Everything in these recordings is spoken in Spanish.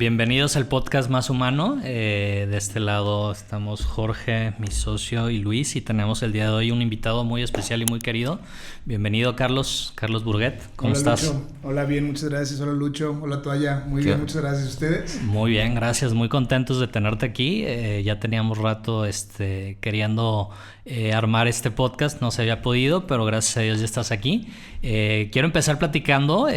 Bienvenidos al podcast Más Humano. De este lado estamos Jorge, mi socio, y Luis, y tenemos el día de hoy un invitado muy especial y muy querido. Bienvenido, Carlos Burguet. ¿Cómo estás? Lucho. Hola, bien, muchas gracias. Hola, Lucho. Hola, Toalla. Muy bien, muchas gracias. ¿Ustedes? Muy bien, gracias. Muy contentos de tenerte aquí. Ya teníamos rato queriendo armar este podcast. No se había podido, pero gracias a Dios ya estás aquí. Quiero empezar platicando.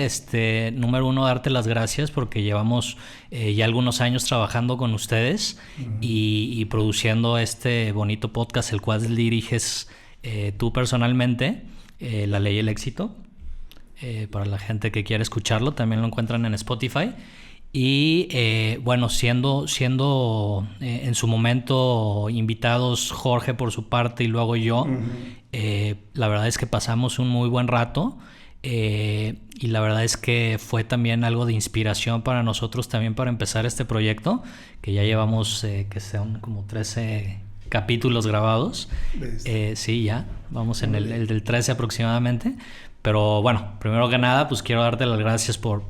Número uno, darte las gracias porque llevamos ya algunos años trabajando con ustedes y produciendo este bonito podcast, el cual diriges tú personalmente, La Ley y el Éxito. Para la gente que quiere escucharlo, también lo encuentran en Spotify. Y bueno, siendo en su momento invitados Jorge por su parte y luego yo, la verdad es que pasamos un muy buen rato. Y la verdad es que fue también algo de inspiración para nosotros también para empezar este proyecto, que ya llevamos que sean como 13 capítulos grabados. Sí, ya vamos en el del 13 aproximadamente. Pero bueno, primero que nada, pues quiero darte las gracias por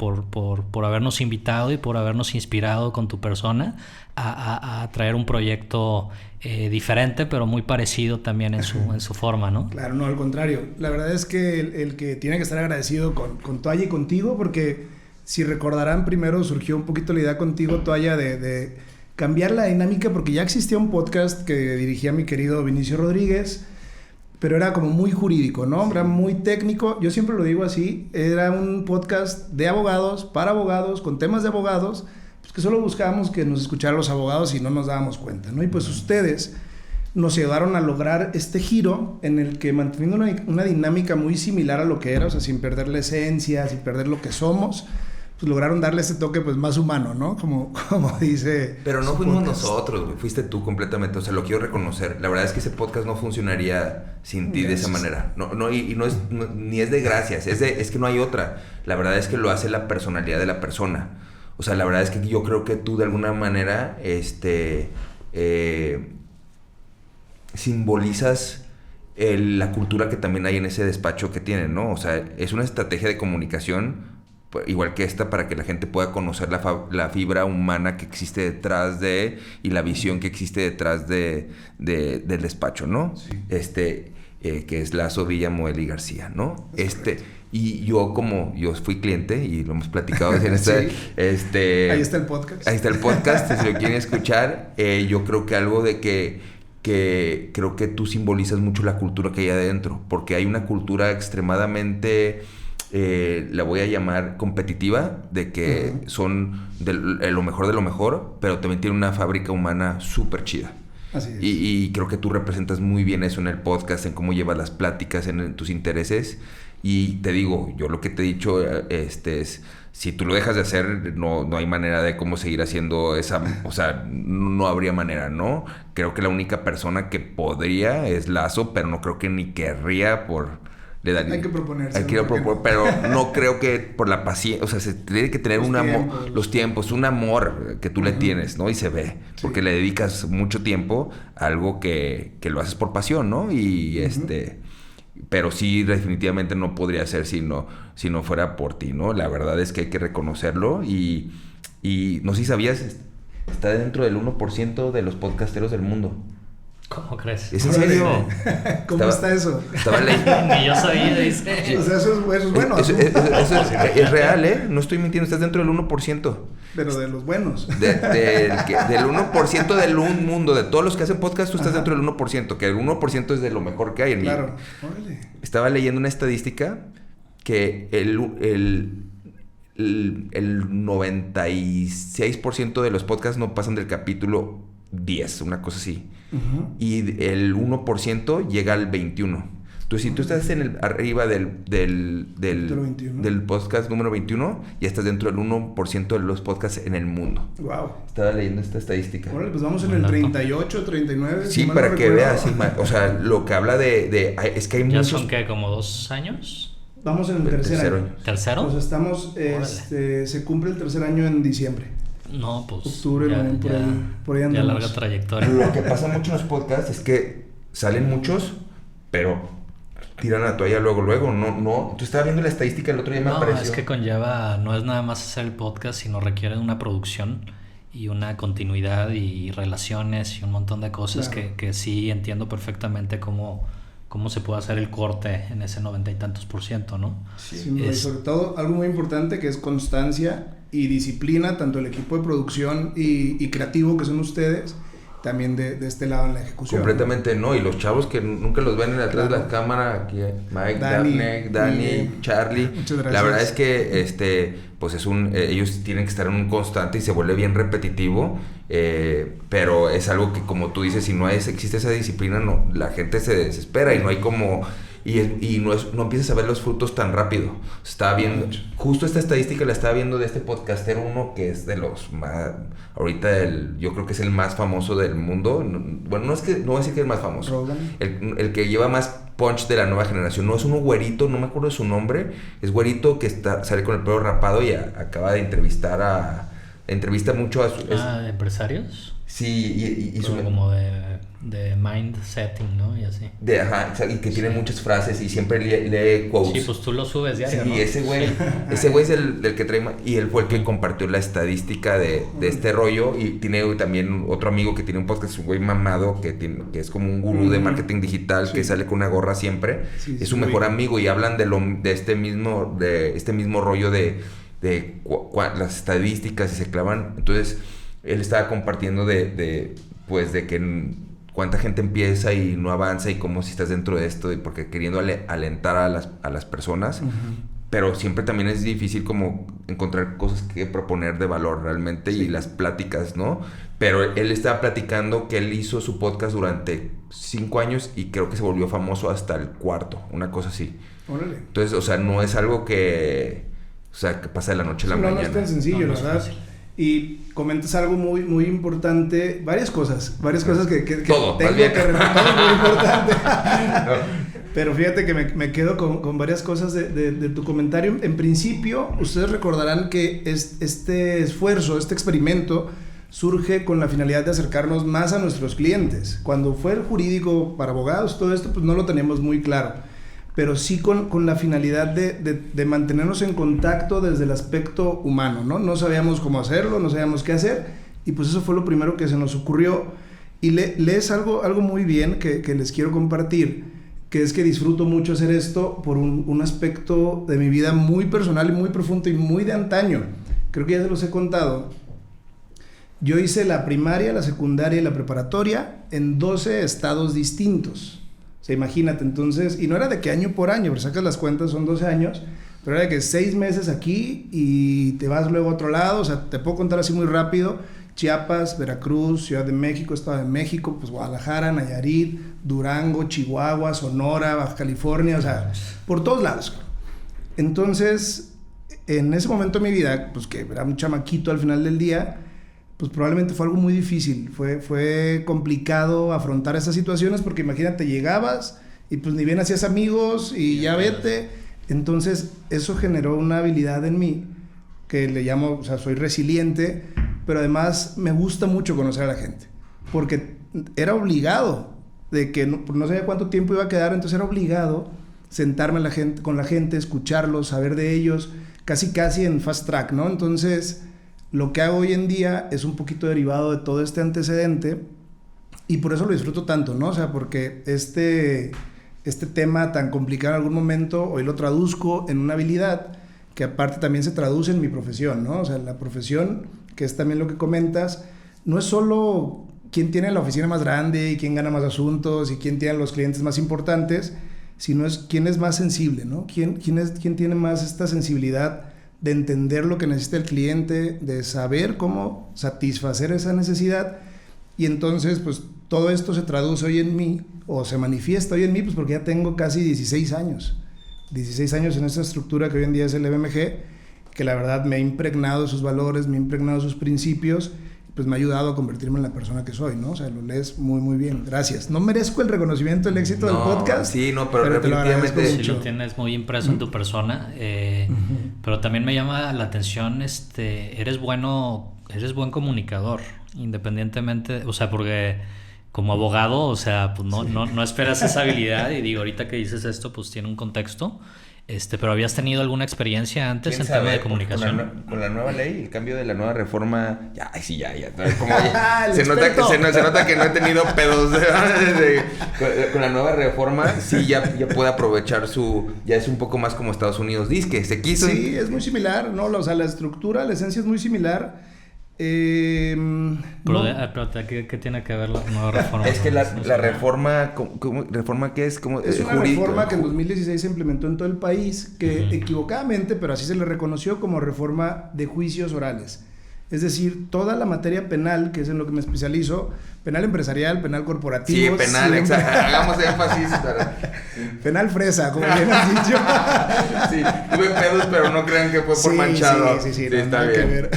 habernos invitado y por habernos inspirado con tu persona a traer un proyecto diferente, pero muy parecido también en su forma, ¿no? Claro, no, al contrario. La verdad es que el que tiene que estar agradecido con Toalla y contigo, porque si recordarán, primero surgió un poquito la idea contigo, Toalla, de cambiar la dinámica, porque ya existía un podcast que dirigía mi querido Vinicio Rodríguez, pero era como muy jurídico, ¿no? Era muy técnico. Yo siempre lo digo así. Era un podcast de abogados, para abogados, con temas de abogados, pues que solo buscábamos que nos escucharan los abogados y no nos dábamos cuenta, ¿no? Y pues ustedes nos ayudaron a lograr este giro en el que, manteniendo una dinámica muy similar a lo que era, o sea, sin perder la esencia, sin perder lo que somos, pues lograron darle ese toque pues más humano, ¿no? Como dice. Pero no fuimos nosotros, güey. Fuiste tú completamente. O sea, lo quiero reconocer. La verdad es que ese podcast no funcionaría sin ti. Gracias. De esa manera. Ni es de gracias. Es que no hay otra. La verdad es que lo hace la personalidad de la persona. O sea, la verdad es que yo creo que tú de alguna manera simbolizas la cultura que también hay en ese despacho que tienen, ¿no? O sea, es una estrategia de comunicación igual que esta, para que la gente pueda conocer la fibra humana que existe detrás de, y la visión que existe detrás del despacho, ¿no? Sí. Que es Lazo, Villa, Moel y García, ¿no? Y yo fui cliente y lo hemos platicado en sí. Ahí está el podcast. Ahí está el podcast, si lo quieren escuchar. Yo creo que algo de que creo que tú simbolizas mucho la cultura que hay adentro, porque hay una cultura extremadamente... la voy a llamar competitiva, de que son lo mejor de lo mejor, pero también tiene una fábrica humana súper chida. Así es. Y creo que tú representas muy bien eso en el podcast, en cómo llevas las pláticas, en tus intereses. Y te digo, yo lo que te he dicho es, si tú lo dejas de hacer, no hay manera de cómo seguir haciendo esa, o sea, no habría manera, ¿no? Creo que la única persona que podría es Lazo, pero no creo que ni querría hay que proponerse. Pero no creo que por la paciencia, o sea, se tiene que tener los tiempos, un amor que tú le tienes, ¿no? Y se ve, porque le dedicas mucho tiempo a algo que lo haces por pasión, ¿no? Y pero sí, definitivamente no podría ser si no fuera por ti, ¿no? La verdad es que hay que reconocerlo y no sé si sabías, está dentro del 1% de los podcasteros del mundo. ¿Cómo crees? ¿Es en serio? ¿Cómo está eso? Estaba leyendo. Ni yo sabía, dice. O sea, eso es bueno. Eso es real, ¿eh? No estoy mintiendo, estás dentro del 1%. Pero de los buenos. Del 1% del mundo, de todos los que hacen podcast, tú estás dentro del 1%, que el 1% es de lo mejor que hay. Claro. Estaba leyendo una estadística que el 96% de los podcasts no pasan del capítulo 10, una cosa así. Y el 1% llega al 21%. Entonces, si tú estás arriba del podcast número 21, ya estás dentro del 1% de los podcasts en el mundo. Wow. Estaba leyendo esta estadística. Órale, pues vamos en el 38, 39. Sí, para que veas. Sí, o sea, lo que habla es que hay muchos... ¿Ya son qué, como 2 años? Vamos en el tercer año. ¿Tercero? Pues estamos... se cumple el tercer año en diciembre. No, pues... Octubre, por ahí andamos. Ya larga trayectoria. Lo que pasa mucho en los podcasts es que salen muchos, pero tiran la toalla luego. No. Tú estabas viendo la estadística el otro día, me apareció. No, es que conlleva, no es nada más hacer el podcast, sino requiere una producción y una continuidad y relaciones y un montón de cosas, claro, que sí entiendo perfectamente cómo se puede hacer el corte en ese 90 y tantos %, ¿no? Sí, y sobre todo algo muy importante que es constancia y disciplina, tanto el equipo de producción y creativo que son ustedes, también de este lado en la ejecución. Completamente, ¿no? Y los chavos que nunca los ven atrás de la cámara, aquí Mike, Dani, Charlie. Muchas gracias. La verdad es que pues ellos tienen que estar en un constante y se vuelve bien repetitivo, pero es algo que, como tú dices, si no existe esa disciplina, no, la gente se desespera y no hay como... Y no empiezas a ver los frutos tan rápido. Estaba viendo, justo esta estadística la estaba viendo de este podcaster, uno que es de los más, ahorita yo creo que es el más famoso del mundo. Bueno, no voy a decir que es el más famoso. El que lleva más punch de la nueva generación. No es uno güerito, no me acuerdo de su nombre. Es güerito que sale con el pelo rapado y acaba de entrevista mucho a ¿empresarios? Sí, y como de mind setting, ¿no? Y así. Y que tiene muchas frases y siempre lee quotes. Sí, pues tú lo subes diario, sí, ¿no? ese güey es el que trae... Y él fue el que compartió la estadística de este rollo. Y tiene también otro amigo que tiene un podcast, un güey mamado, que es como un gurú de marketing digital, que sale con una gorra siempre. Sí, es su mejor amigo y hablan de este mismo rollo de las estadísticas y se clavan. Entonces, él estaba compartiendo de que cuánta gente empieza y no avanza y cómo si estás dentro de esto, y porque queriendo alentar a las personas, pero siempre también es difícil como encontrar cosas que proponer de valor realmente, y las pláticas, ¿no? Pero él estaba platicando que él hizo su podcast durante 5 años y creo que se volvió famoso hasta el 4º, una cosa así. Órale. Entonces, o sea, no es algo que pasa de la noche a la mañana. No es tan sencillo, ¿verdad? Y comentas algo muy, muy importante, varias cosas que todo, tengo que remarcar, todo muy importante. Pero fíjate que me quedo con varias cosas de tu comentario. En principio, ustedes recordarán que este esfuerzo, este experimento, surge con la finalidad de acercarnos más a nuestros clientes. Cuando fue el jurídico para abogados, todo esto, pues no lo teníamos muy claro. Pero sí con la finalidad de mantenernos en contacto desde el aspecto humano, ¿no? No sabíamos cómo hacerlo, no sabíamos qué hacer, y pues eso fue lo primero que se nos ocurrió. Y lees algo muy bien que les quiero compartir, que es que disfruto mucho hacer esto por un aspecto de mi vida muy personal y muy profundo y muy de antaño. Creo que ya se los he contado. Yo hice la primaria, la secundaria y la preparatoria en 12 estados distintos. O sea, imagínate, entonces, y no era de que año por año, pero sacas las cuentas, son 12 años, pero era de que 6 meses aquí y te vas luego a otro lado. O sea, te puedo contar así muy rápido: Chiapas, Veracruz, Ciudad de México, Estado de México, pues Guadalajara, Nayarit, Durango, Chihuahua, Sonora, Baja California, o sea, por todos lados. Entonces, en ese momento de mi vida, pues que era un chamaquito al final del día, pues probablemente fue algo muy difícil, fue complicado afrontar esas situaciones, porque imagínate, llegabas y pues ni bien hacías amigos y ya vete. Entonces eso generó una habilidad en mí que le llamo, o sea, soy resiliente, pero además me gusta mucho conocer a la gente, porque era obligado, de que no sabía cuánto tiempo iba a quedar, entonces era obligado sentarme con la gente, escucharlos, saber de ellos, casi en fast track, ¿no? Entonces, lo que hago hoy en día es un poquito derivado de todo este antecedente, y por eso lo disfruto tanto, ¿no? O sea, porque este tema tan complicado en algún momento, hoy lo traduzco en una habilidad que aparte también se traduce en mi profesión, ¿no? O sea, la profesión, que es también lo que comentas, no es solo quién tiene la oficina más grande y quién gana más asuntos y quién tiene los clientes más importantes, sino es quién es más sensible, ¿no? Quién tiene más esta sensibilidad de entender lo que necesita el cliente, de saber cómo satisfacer esa necesidad. Y entonces, pues, todo esto se traduce hoy en mí, o se manifiesta hoy en mí, pues porque ya tengo casi 16 años en esta estructura que hoy en día es el BMG, que la verdad me ha impregnado de sus valores, me ha impregnado de sus principios, pues me ha ayudado a convertirme en la persona que soy, ¿no? O sea, lo lees muy, muy bien. Gracias. No merezco el reconocimiento, el éxito del podcast. Sí, no, pero definitivamente sí lo tienes muy impreso en tu persona. Pero también me llama la atención, eres buen comunicador, independientemente, o sea, porque como abogado, o sea, pues no esperas esa habilidad. Y digo, ahorita que dices esto, pues tiene un contexto. Pero ¿habías tenido alguna experiencia antes en tema de comunicación? Con la nueva ley, el cambio de la nueva reforma, ya. Como se nota que no he tenido pedos con la nueva reforma. Sí, ya puede aprovechar ya es un poco más como Estados Unidos. Dice que se quiso. Sí, es muy similar, ¿no? O sea, la estructura, la esencia es muy similar. Pero ¿qué tiene que ver la nueva reforma? Es que la reforma, ¿reforma qué es? Es una reforma que en 2016 se implementó en todo el país, que equivocadamente, pero así se le reconoció como reforma de juicios orales. Es decir, toda la materia penal, que es en lo que me especializo, penal empresarial, penal corporativo. Sí, penal, exacto. Hagamos énfasis. Penal fresa, como bien has dicho. Sí, tuve pedos, pero no crean que fue por manchado. Sí, no, está bien.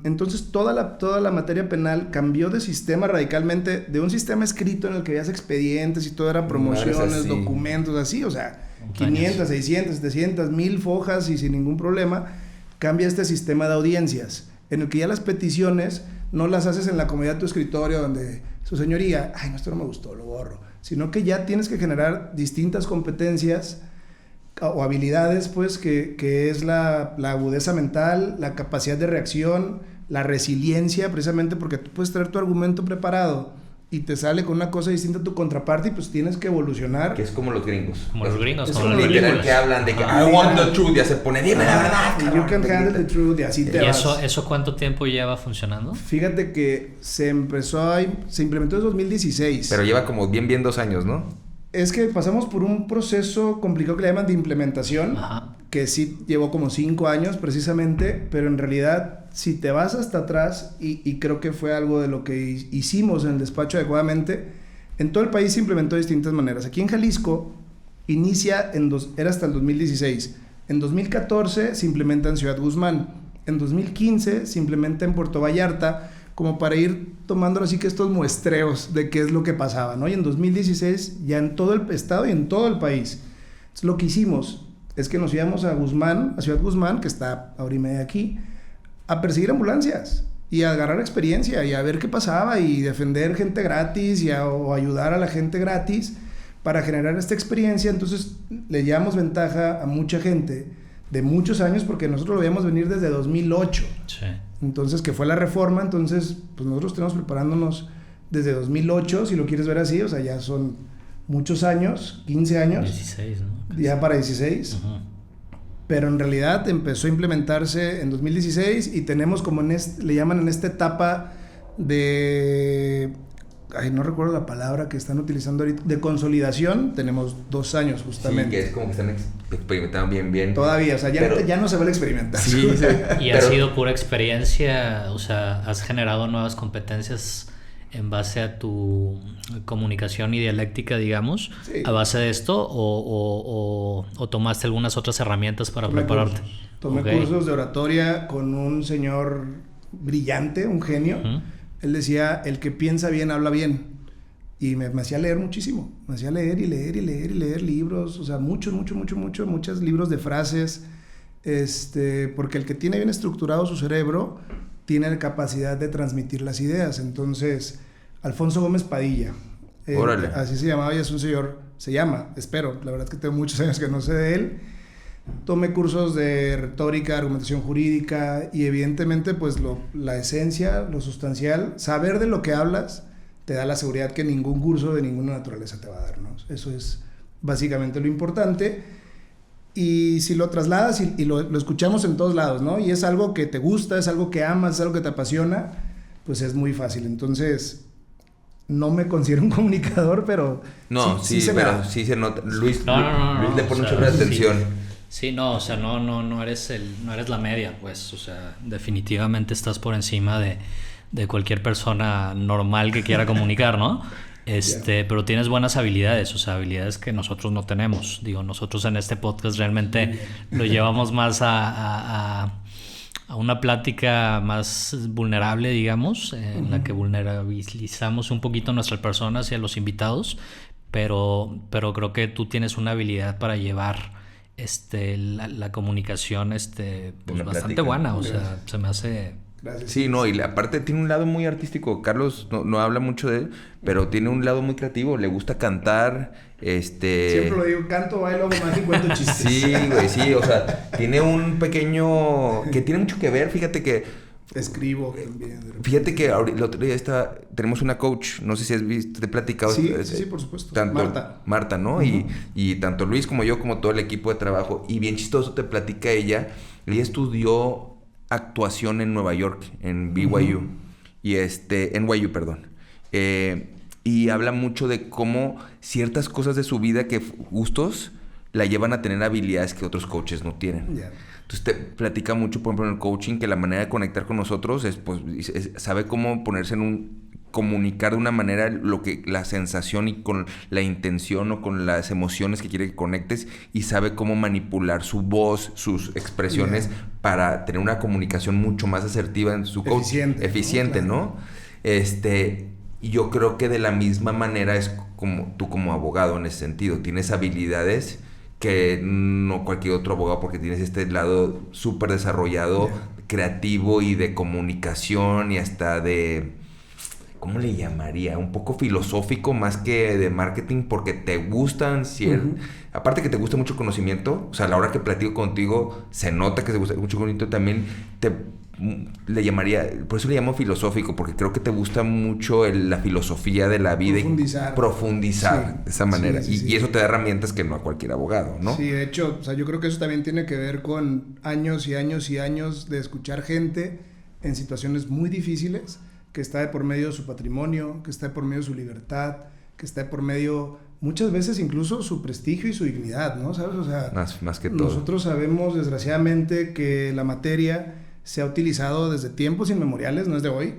Entonces toda la materia penal cambió de sistema radicalmente, de un sistema escrito en el que habías expedientes y todo eran promociones, documentos así, o sea, 500, 600, 700, 1000 fojas y sin ningún problema. Cambia este sistema de audiencias, en el que ya las peticiones no las haces en la comodidad de tu escritorio donde su señoría, no, esto no me gustó, lo borro, sino que ya tienes que generar distintas competencias o habilidades, pues, que es la agudeza mental, la capacidad de reacción, la resiliencia, precisamente porque tú puedes traer tu argumento preparado y te sale con una cosa distinta a tu contraparte y pues tienes que evolucionar. Que es como los gringos. Como los gringos, como los literal que hablan de que I want the truth, ya se pone, dime la verdad. You can handle the truth y así te vas. ¿Y eso cuánto tiempo lleva funcionando? Fíjate que se implementó en 2016. Pero lleva como bien 2 años, ¿no? Es que pasamos por un proceso complicado que le llaman de implementación, que sí llevó como 5 años precisamente, pero en realidad si te vas hasta atrás, y creo que fue algo de lo que hicimos en el despacho adecuadamente, en todo el país se implementó de distintas maneras. Aquí en Jalisco era hasta el 2016. En 2014 se implementa en Ciudad Guzmán. En 2015 se implementa en Puerto Vallarta, como para ir tomando así que estos muestreos de qué es lo que pasaba, ¿no? Y en 2016 ya en todo el estado y en todo el país. Entonces, lo que hicimos es que nos íbamos a Ciudad Guzmán, que está a hora y media de aquí, a perseguir ambulancias y a agarrar experiencia y a ver qué pasaba y defender gente gratis o ayudar a la gente gratis para generar esta experiencia. Entonces le llevamos ventaja a mucha gente de muchos años porque nosotros lo veíamos venir desde 2008. Sí. Entonces, que fue la reforma, entonces, pues nosotros tenemos preparándonos desde 2008, si lo quieres ver así, o sea, ya son muchos años, 15 años. 16, ¿no? Ya para 16. Pero en realidad empezó a implementarse en 2016 y tenemos como le llaman en esta etapa de... no recuerdo la palabra que están utilizando ahorita, de consolidación, tenemos 2 años justamente. Sí, que es como que están experimentando bien. Todavía, o sea, ya no se va a experimentar. Sí. Y ha sido pura experiencia, o sea, has generado nuevas competencias en base a tu comunicación y dialéctica, digamos, a base de esto, o tomaste algunas otras herramientas para prepararte. Tomé cursos de oratoria con un señor brillante, un genio. Él decía, el que piensa bien, habla bien. Y me hacía leer muchísimo. Me hacía leer libros. O sea, muchos libros de frases. Porque el que tiene bien estructurado su cerebro tiene la capacidad de transmitir las ideas. Entonces, Alfonso Gómez Padilla. Así se llamaba y es un señor... Se llama, espero. La verdad es que tengo muchos años que no sé de él. Tomé cursos de retórica, argumentación jurídica y evidentemente pues la esencia, lo sustancial, saber de lo que hablas te da la seguridad que ningún curso de ninguna naturaleza te va a dar, ¿no? Eso es básicamente lo importante y si lo trasladas y lo escuchamos en todos lados, ¿no? Y es algo que te gusta, es algo que amas, es algo que te apasiona, pues es muy fácil. Entonces no me considero un comunicador, pero no, sí se nota. Luis le pone mucha atención. Sí, no, o sea, no eres la media, pues, o sea, definitivamente estás por encima de cualquier persona normal que quiera comunicar, ¿no? Pero tienes buenas habilidades, o sea, habilidades que nosotros no tenemos. Digo, nosotros en este podcast realmente lo llevamos más a una plática más vulnerable, digamos, en la que vulnerabilizamos un poquito a nuestras personas y a los invitados, pero creo que tú tienes una habilidad para llevar la comunicación pues bastante buena, o sea, se me hace Gracias. Sí, no, y aparte tiene un lado muy artístico. Carlos no habla mucho de él, pero tiene un lado muy creativo. Le gusta cantar, Siempre lo digo, canto, bailo, hago magia y cuento chistes. Sí, güey, sí. O sea, tiene un pequeño... que tiene mucho que ver. Fíjate que... Escribo también. Fíjate que el otro día tenemos una coach. No sé si has visto, te he platicado. Sí, por supuesto. Marta, ¿no? Uh-huh. Y tanto Luis como yo, como todo el equipo de trabajo. Y bien chistoso te platica ella. Ella estudió actuación en Nueva York, en BYU. Uh-huh. Y NYU, perdón. Y habla mucho de cómo ciertas cosas de su vida, gustos, la llevan a tener habilidades que otros coaches no tienen. Yeah. Entonces te platica mucho, por ejemplo, en el coaching, que la manera de conectar con nosotros sabe cómo ponerse comunicar de una manera la sensación y con la intención o con las emociones que quiere que conectes, y sabe cómo manipular su voz, sus expresiones, para tener una comunicación mucho más asertiva en su coaching. Eficiente, ¿no? Y yo creo que de la misma manera es como tú como abogado en ese sentido. Tienes habilidades que no cualquier otro abogado, porque tienes este lado súper desarrollado, creativo y de comunicación y hasta de... ¿Cómo le llamaría? Un poco filosófico más que de marketing, porque te gustan aparte que te gusta mucho conocimiento. O sea, a la hora que platico contigo se nota que te gusta mucho conocimiento. También le llamaría, por eso le llamo filosófico, porque creo que te gusta mucho la filosofía de la vida. Profundizar de esa manera. Y eso te da herramientas que no a cualquier abogado, ¿no? Sí, de hecho, o sea, yo creo que eso también tiene que ver con años y años y años de escuchar gente en situaciones muy difíciles, que está de por medio de su patrimonio, que está de por medio de su libertad, que está de por medio, muchas veces incluso su prestigio y su dignidad, ¿no? ¿Sabes? O sea, más que todo. Nosotros sabemos, desgraciadamente, que la materia se ha utilizado desde tiempos inmemoriales, no es de hoy,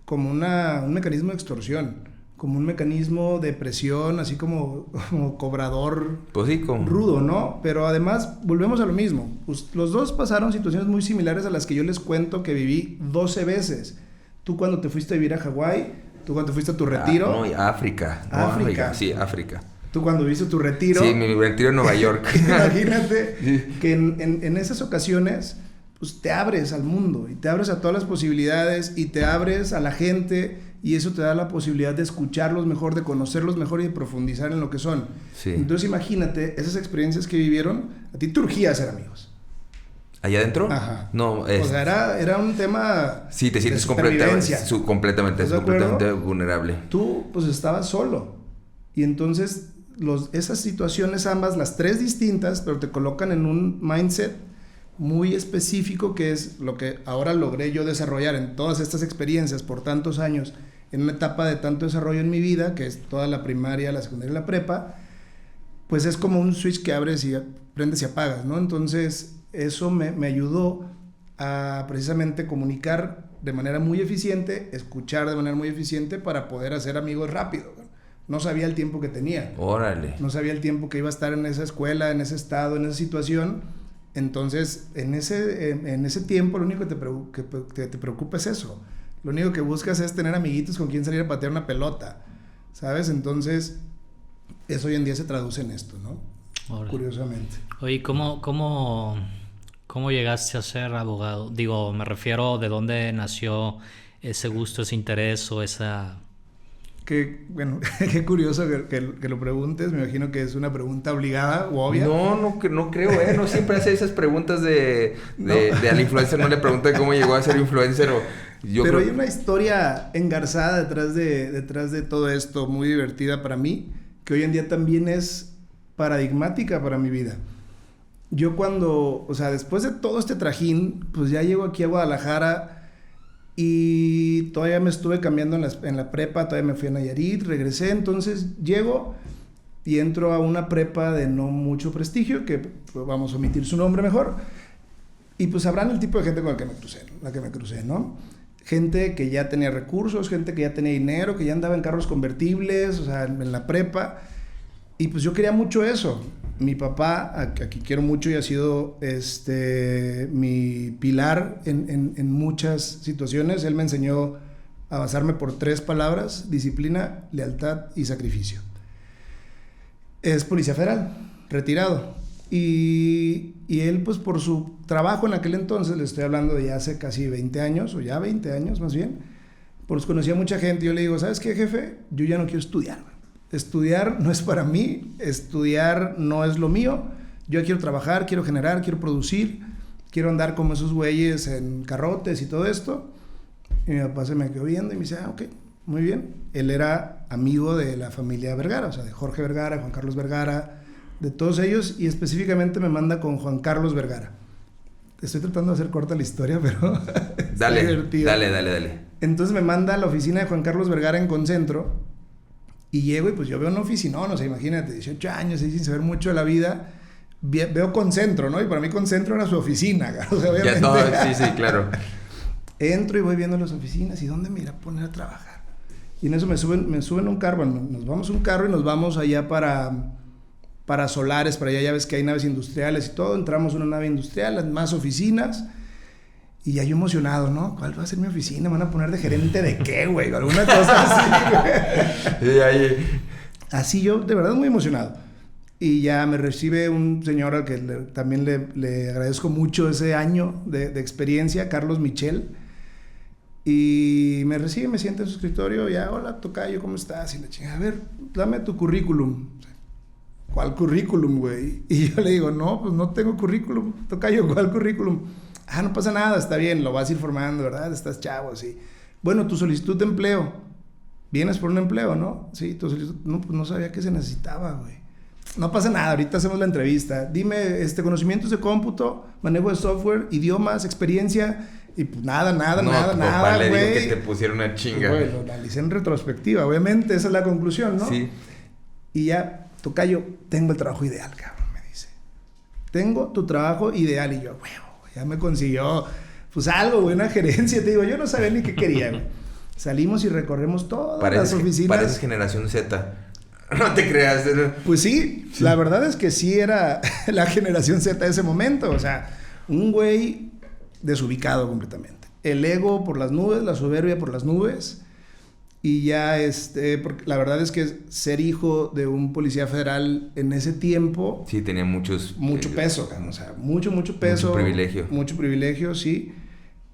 como un mecanismo de extorsión, como un mecanismo de presión, así como cobrador, pues sí, como... rudo, ¿no? Pero además, volvemos a lo mismo. Los dos pasaron situaciones muy similares a las que yo les cuento que viví 12 veces. Tú cuando te fuiste a vivir a Hawái, tú cuando te fuiste a tu retiro... África. Sí, África. Tú cuando viste tu retiro... Sí, mi retiro en Nueva York. Imagínate que en esas ocasiones, pues te abres al mundo y te abres a todas las posibilidades y te abres a la gente, y eso te da la posibilidad de escucharlos mejor, de conocerlos mejor y de profundizar en lo que son. Sí. Entonces imagínate esas experiencias que vivieron. A ti te urgía ser amigos. ¿Allá adentro? Ajá. No, o sea, era un tema. Sí, te sientes completamente vulnerable. Tú, pues, estabas solo. Y entonces, esas situaciones ambas, las tres distintas, pero te colocan en un mindset muy específico, que es lo que ahora logré yo desarrollar en todas estas experiencias por tantos años, en una etapa de tanto desarrollo en mi vida, que es toda la primaria, la secundaria y la prepa. Pues es como un switch que abres y prendes y apagas, ¿no? Entonces... eso me ayudó a precisamente comunicar de manera muy eficiente, escuchar de manera muy eficiente, para poder hacer amigos rápido. No sabía el tiempo que tenía. Órale. No sabía el tiempo que iba a estar en esa escuela, en ese estado, en esa situación. Entonces, en ese tiempo, lo único que te preocupa es eso. Lo único que buscas es tener amiguitos con quien salir a patear una pelota, ¿sabes? Entonces, eso hoy en día se traduce en esto, ¿no? Órale. Curiosamente. Oye, ¿Cómo llegaste a ser abogado? Digo, me refiero, ¿de dónde nació ese gusto, ese interés o esa...? Bueno, qué curioso que lo preguntes. Me imagino que es una pregunta obligada o obvia. No creo, no siempre hace esas preguntas de al influencer, no le pregunta cómo llegó a ser influencer Pero hay una historia engarzada detrás de todo esto, muy divertida para mí, que hoy en día también es paradigmática para mi vida. Yo después de todo este trajín, pues ya llego aquí a Guadalajara y todavía me estuve cambiando en la prepa, todavía me fui a Nayarit, regresé, entonces llego y entro a una prepa de no mucho prestigio, que vamos a omitir su nombre mejor, y pues sabrán el tipo de gente con la que me crucé, ¿no? Gente que ya tenía recursos, gente que ya tenía dinero, que ya andaba en carros convertibles, o sea, en la prepa, y pues yo quería mucho eso. Mi papá, a quien quiero mucho y ha sido mi pilar en muchas situaciones, él me enseñó a basarme por 3 palabras: disciplina, lealtad y sacrificio. Es policía federal, retirado. Y él, pues por su trabajo en aquel entonces, le estoy hablando de ya hace casi 20 años, o ya 20 años más bien, pues conocía a mucha gente. Yo le digo, ¿sabes qué, jefe? Yo ya no quiero estudiar. Estudiar no es para mí, estudiar no es lo mío. Yo quiero trabajar, quiero generar, quiero producir, quiero andar como esos güeyes en carrotes y todo esto. Y mi papá se me quedó viendo y me dice, ok, muy bien. Él era amigo de la familia Vergara, o sea, de Jorge Vergara, Juan Carlos Vergara, de todos ellos, y específicamente me manda con Juan Carlos Vergara. Estoy tratando de hacer corta la historia, pero dale. Entonces me manda a la oficina de Juan Carlos Vergara en Concentro, y llego y pues yo veo una oficinón, o sea, imagínate, 18 años, sin saber mucho de la vida, veo Concentro, ¿no? Y para mí Concentro era su oficina, o sea, obviamente. Ya todo, sí, claro. Entro y voy viendo las oficinas, ¿y dónde me irá a poner a trabajar? Y en eso me suben un carro, bueno, nos vamos a un carro y nos vamos allá para Solares, para allá ya ves que hay naves industriales y todo. Entramos a una nave industrial, más oficinas, y ya yo emocionado, ¿no? ¿Cuál va a ser mi oficina? ¿Me van a poner de gerente de qué, güey? Alguna cosa así, güey. Así yo, de verdad, muy emocionado. Y ya me recibe un señor al que también le agradezco mucho ese año de experiencia, Carlos Michel. Y me recibe, me sienta en su escritorio, ya, hola, tocayo, ¿cómo estás? Y la chingada, a ver, dame tu currículum. ¿Cuál currículum, güey? Y yo le digo, no, pues no tengo currículum, tocayo, ¿cuál currículum? Ah, no pasa nada, está bien, lo vas a ir formando, ¿verdad? Estás chavo, sí. Bueno, tu solicitud de empleo, vienes por un empleo, ¿no? Sí, tu solicitud, no, pues no sabía que se necesitaba, güey. No pasa nada, ahorita hacemos la entrevista. Dime, conocimientos de cómputo, manejo de software, idiomas, experiencia, y pues nada, le güey. digo que te pusieron una chinga. Bueno, lo analicé en retrospectiva, obviamente, esa es la conclusión, ¿no? Sí. Y ya, tocayo, tengo el trabajo ideal, cabrón, me dice. Tengo tu trabajo ideal. Y yo, huevo, ya me consiguió, pues algo, güey, una gerencia. Te digo, yo no sabía ni qué quería, güey. Salimos y recorremos todas las oficinas. Pareces generación Z. No te creas. Pues sí, la verdad es que sí era la generación Z de ese momento. O sea, un güey desubicado completamente. El ego por las nubes, la soberbia por las nubes. Y ya, porque la verdad es que ser hijo de un policía federal en ese tiempo... Sí, tenía mucho peso, o sea, mucho peso. Mucho privilegio, sí.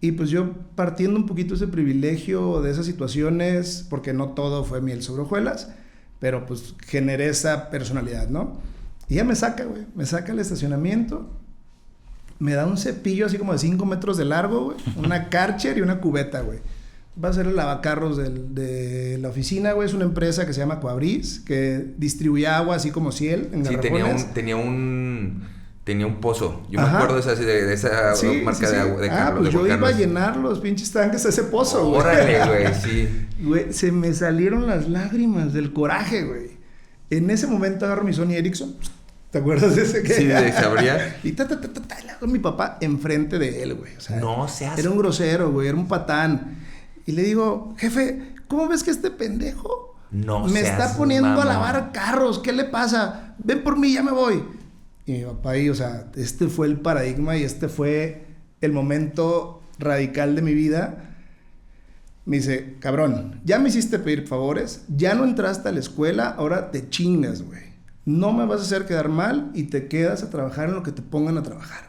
Y pues yo, partiendo un poquito ese privilegio de esas situaciones, porque no todo fue miel sobre hojuelas, pero pues generé esa personalidad, ¿no? Y ya me saca, güey, me saca al estacionamiento, me da un cepillo así como de 5 metros de largo, güey, una Karcher y una cubeta, güey. Va a ser el lavacarros de la oficina, güey. Es una empresa que se llama Coabris, que distribuye agua así como Ciel en garrafones. Sí, tenía un pozo. Yo me acuerdo de esa marca de agua de Carlos. Pues yo iba a llenar los pinches tanques a ese pozo, güey. Órale, güey, sí. Güey, se me salieron las lágrimas del coraje, güey. En ese momento agarro mi Sony Ericsson. ¿Te acuerdas de ese que? Sí, de sabría. Y con mi papá enfrente de él, güey. O sea, no seas... Era un grosero, güey. Era un patán. Y le digo, jefe, ¿cómo ves que este pendejo me está poniendo a lavar carros? ¿Qué le pasa? Ven por mí, ya me voy. Y mi papá ahí, o sea, este fue el paradigma y este fue el momento radical de mi vida. Me dice, cabrón, ya me hiciste pedir favores, ya no entraste a la escuela, ahora te chingas, güey. No me vas a hacer quedar mal y te quedas a trabajar en lo que te pongan a trabajar.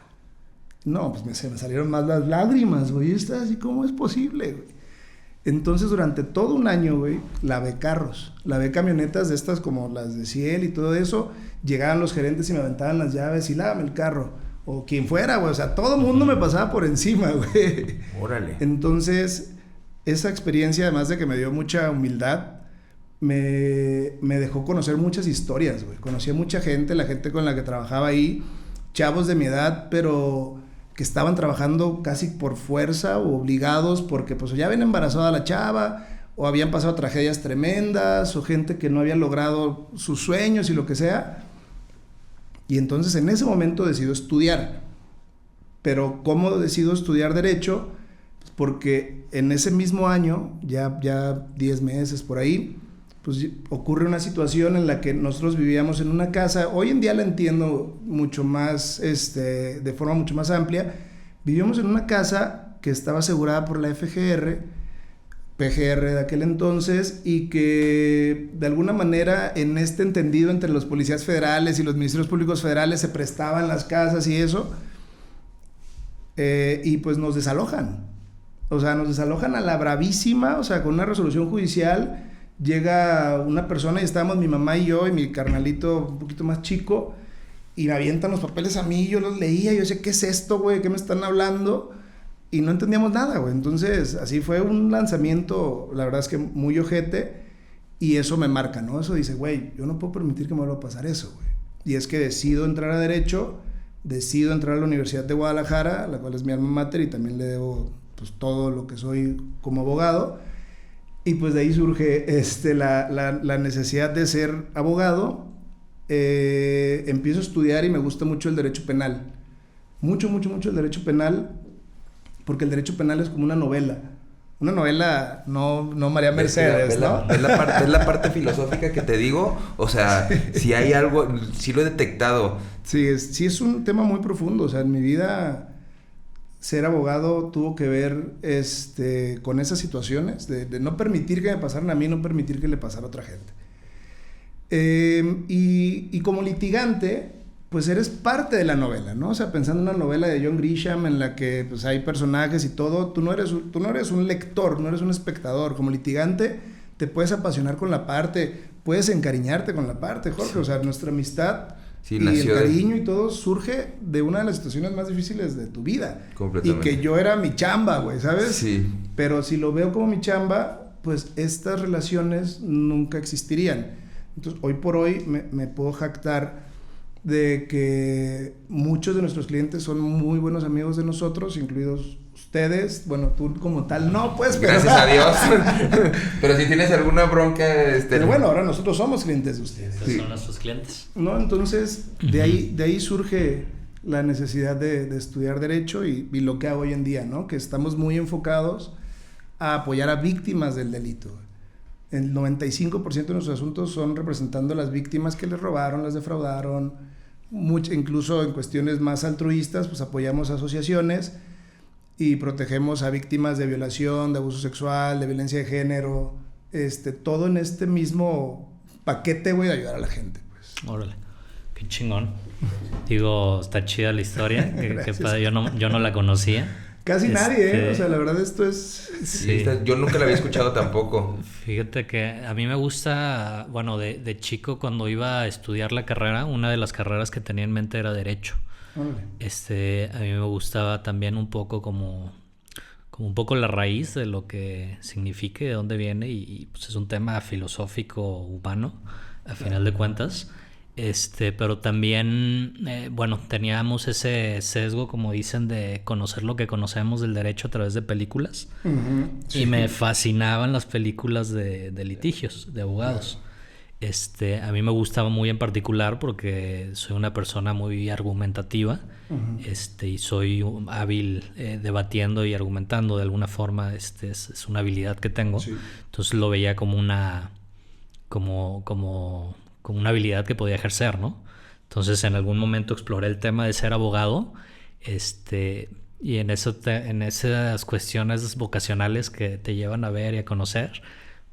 No, pues se me salieron más las lágrimas, güey. Está así, ¿cómo es posible, güey? Entonces, durante todo un año, güey, lavé carros. Lavé camionetas de estas como las de Ciel y todo eso. Llegaban los gerentes y me aventaban las llaves y lávame el carro. O quien fuera, güey. O sea, todo el mundo me pasaba por encima, güey. Órale. Entonces, esa experiencia, además de que me dio mucha humildad, me dejó conocer muchas historias, güey. Conocí a mucha gente, la gente con la que trabajaba ahí. Chavos de mi edad, pero... que estaban trabajando casi por fuerza o obligados porque pues ya habían embarazado a la chava o habían pasado tragedias tremendas o gente que no había logrado sus sueños y lo que sea. Y entonces en ese momento decido estudiar. Pero ¿cómo decido estudiar Derecho? Pues porque en ese mismo año, ya 10 meses por ahí, pues ocurre una situación en la que nosotros vivíamos en una casa. Hoy en día la entiendo mucho más, de forma mucho más amplia. Vivíamos en una casa que estaba asegurada por la FGR PGR de aquel entonces, y que de alguna manera en este entendido entre los policías federales y los ministerios públicos federales se prestaban las casas y eso, y pues nos desalojan. O sea, nos desalojan a la bravísima, o sea, con una resolución judicial. Llega una persona y estábamos mi mamá y yo y mi carnalito un poquito más chico, y me avientan los papeles a mí, yo los leía, yo decía, ¿qué es esto, güey? ¿Qué me están hablando? Y no entendíamos nada, güey. Entonces, así fue un lanzamiento, la verdad es que muy ojete, y eso me marca, ¿no? Eso dice, güey, yo no puedo permitir que me vuelva a pasar eso, güey. Y es que decido entrar a Derecho, decido entrar a la Universidad de Guadalajara, la cual es mi alma mater, y también le debo, pues, todo lo que soy como abogado. Y pues de ahí surge la necesidad de ser abogado. Empiezo a estudiar y me gusta mucho el derecho penal. Mucho el derecho penal, porque el derecho penal es como una novela. Una novela, no María Mercedes, ¿no? Es la parte filosófica que te digo. O sea, si hay algo, sí lo he detectado. Sí, es un tema muy profundo. O sea, en mi vida ser abogado tuvo que ver con esas situaciones de no permitir que me pasaran a mí, no permitir que le pasara a otra gente. Y como litigante, pues eres parte de la novela, ¿no? O sea, pensando en una novela de John Grisham en la que pues hay personajes y todo, tú no eres un lector, no eres un espectador. Como litigante te puedes apasionar con la parte, puedes encariñarte con la parte, Jorge. Sí. O sea, nuestra amistad y el cariño y todo surge de una de las situaciones más difíciles de tu vida. Completamente. Y que yo era mi chamba, güey, ¿sabes? Sí. Pero si lo veo como mi chamba, pues estas relaciones nunca existirían. Entonces, hoy por hoy me puedo jactar de que muchos de nuestros clientes son muy buenos amigos de nosotros, incluidos ustedes. Bueno, tú como tal no, pues, pero... Gracias a Dios. Pero si tienes alguna bronca... Pero bueno, ahora nosotros somos clientes de ustedes. Estos son nuestros clientes. ¿No? Entonces, de ahí surge la necesidad de estudiar Derecho y lo que hago hoy en día, ¿no? Que estamos muy enfocados a apoyar a víctimas del delito. El 95% de nuestros asuntos son representando a las víctimas que les robaron, les defraudaron. Incluso en cuestiones más altruistas, pues apoyamos a asociaciones y protegemos a víctimas de violación, de abuso sexual, de violencia de género. Todo en este mismo paquete, güey, de ayudar a la gente, pues. Órale, qué chingón. Digo, está chida la historia. Qué padre, yo no la conocía. Casi nadie, o sea, la verdad esto es... Sí. Yo nunca la había escuchado tampoco. Fíjate que a mí me gusta, bueno, de chico cuando iba a estudiar la carrera, una de las carreras que tenía en mente era Derecho. Okay. A mí me gustaba también un poco como un poco la raíz de lo que significa y de dónde viene, y pues es un tema filosófico humano, a final de cuentas. Pero también, bueno, teníamos ese sesgo, como dicen, de conocer lo que conocemos del derecho a través de películas. Uh-huh, sí. Y me fascinaban las películas de litigios, de abogados. Claro. A mí me gustaba muy en particular porque soy una persona muy argumentativa. Uh-huh. Y soy hábil debatiendo y argumentando de alguna forma. Es una habilidad que tengo. Sí. Entonces lo veía como una habilidad que podía ejercer, ¿no? Entonces en algún momento exploré el tema de ser abogado, y en esas cuestiones vocacionales que te llevan a ver y a conocer,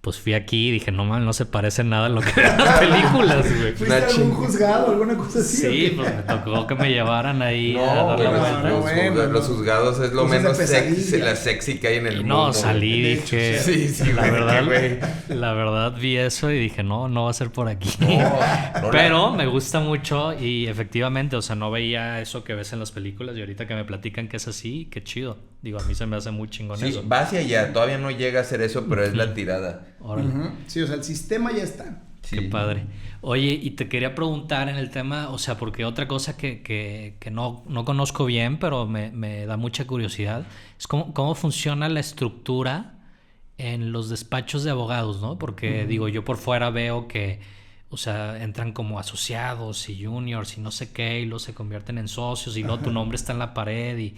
pues fui aquí y dije, no se parece nada a lo que veo en las películas, güey. ¿Fuiste a algún juzgado, alguna cosa así? Sí, pues me tocó que me llevaran ahí a dar la vuelta. Los juzgados es lo menos sexy que hay en el mundo. No, salí y dije... Sí, la verdad vi eso y dije, no va a ser por aquí. No, pero me gusta mucho y efectivamente, o sea, no veía eso que ves en las películas y ahorita que me platican que es así, qué chido. Digo, a mí se me hace muy chingón eso. Sí, va hacia allá. Todavía no llega a ser eso, pero es la tirada. Uh-huh. Sí, o sea, el sistema ya está. Sí. Qué padre. Oye, y te quería preguntar en el tema, o sea, porque otra cosa que no conozco bien, pero me da mucha curiosidad, es cómo funciona la estructura en los despachos de abogados, ¿no? Porque, uh-huh, digo, yo por fuera veo que, o sea, entran como asociados y juniors y no sé qué, y luego se convierten en socios y luego tu nombre está en la pared y...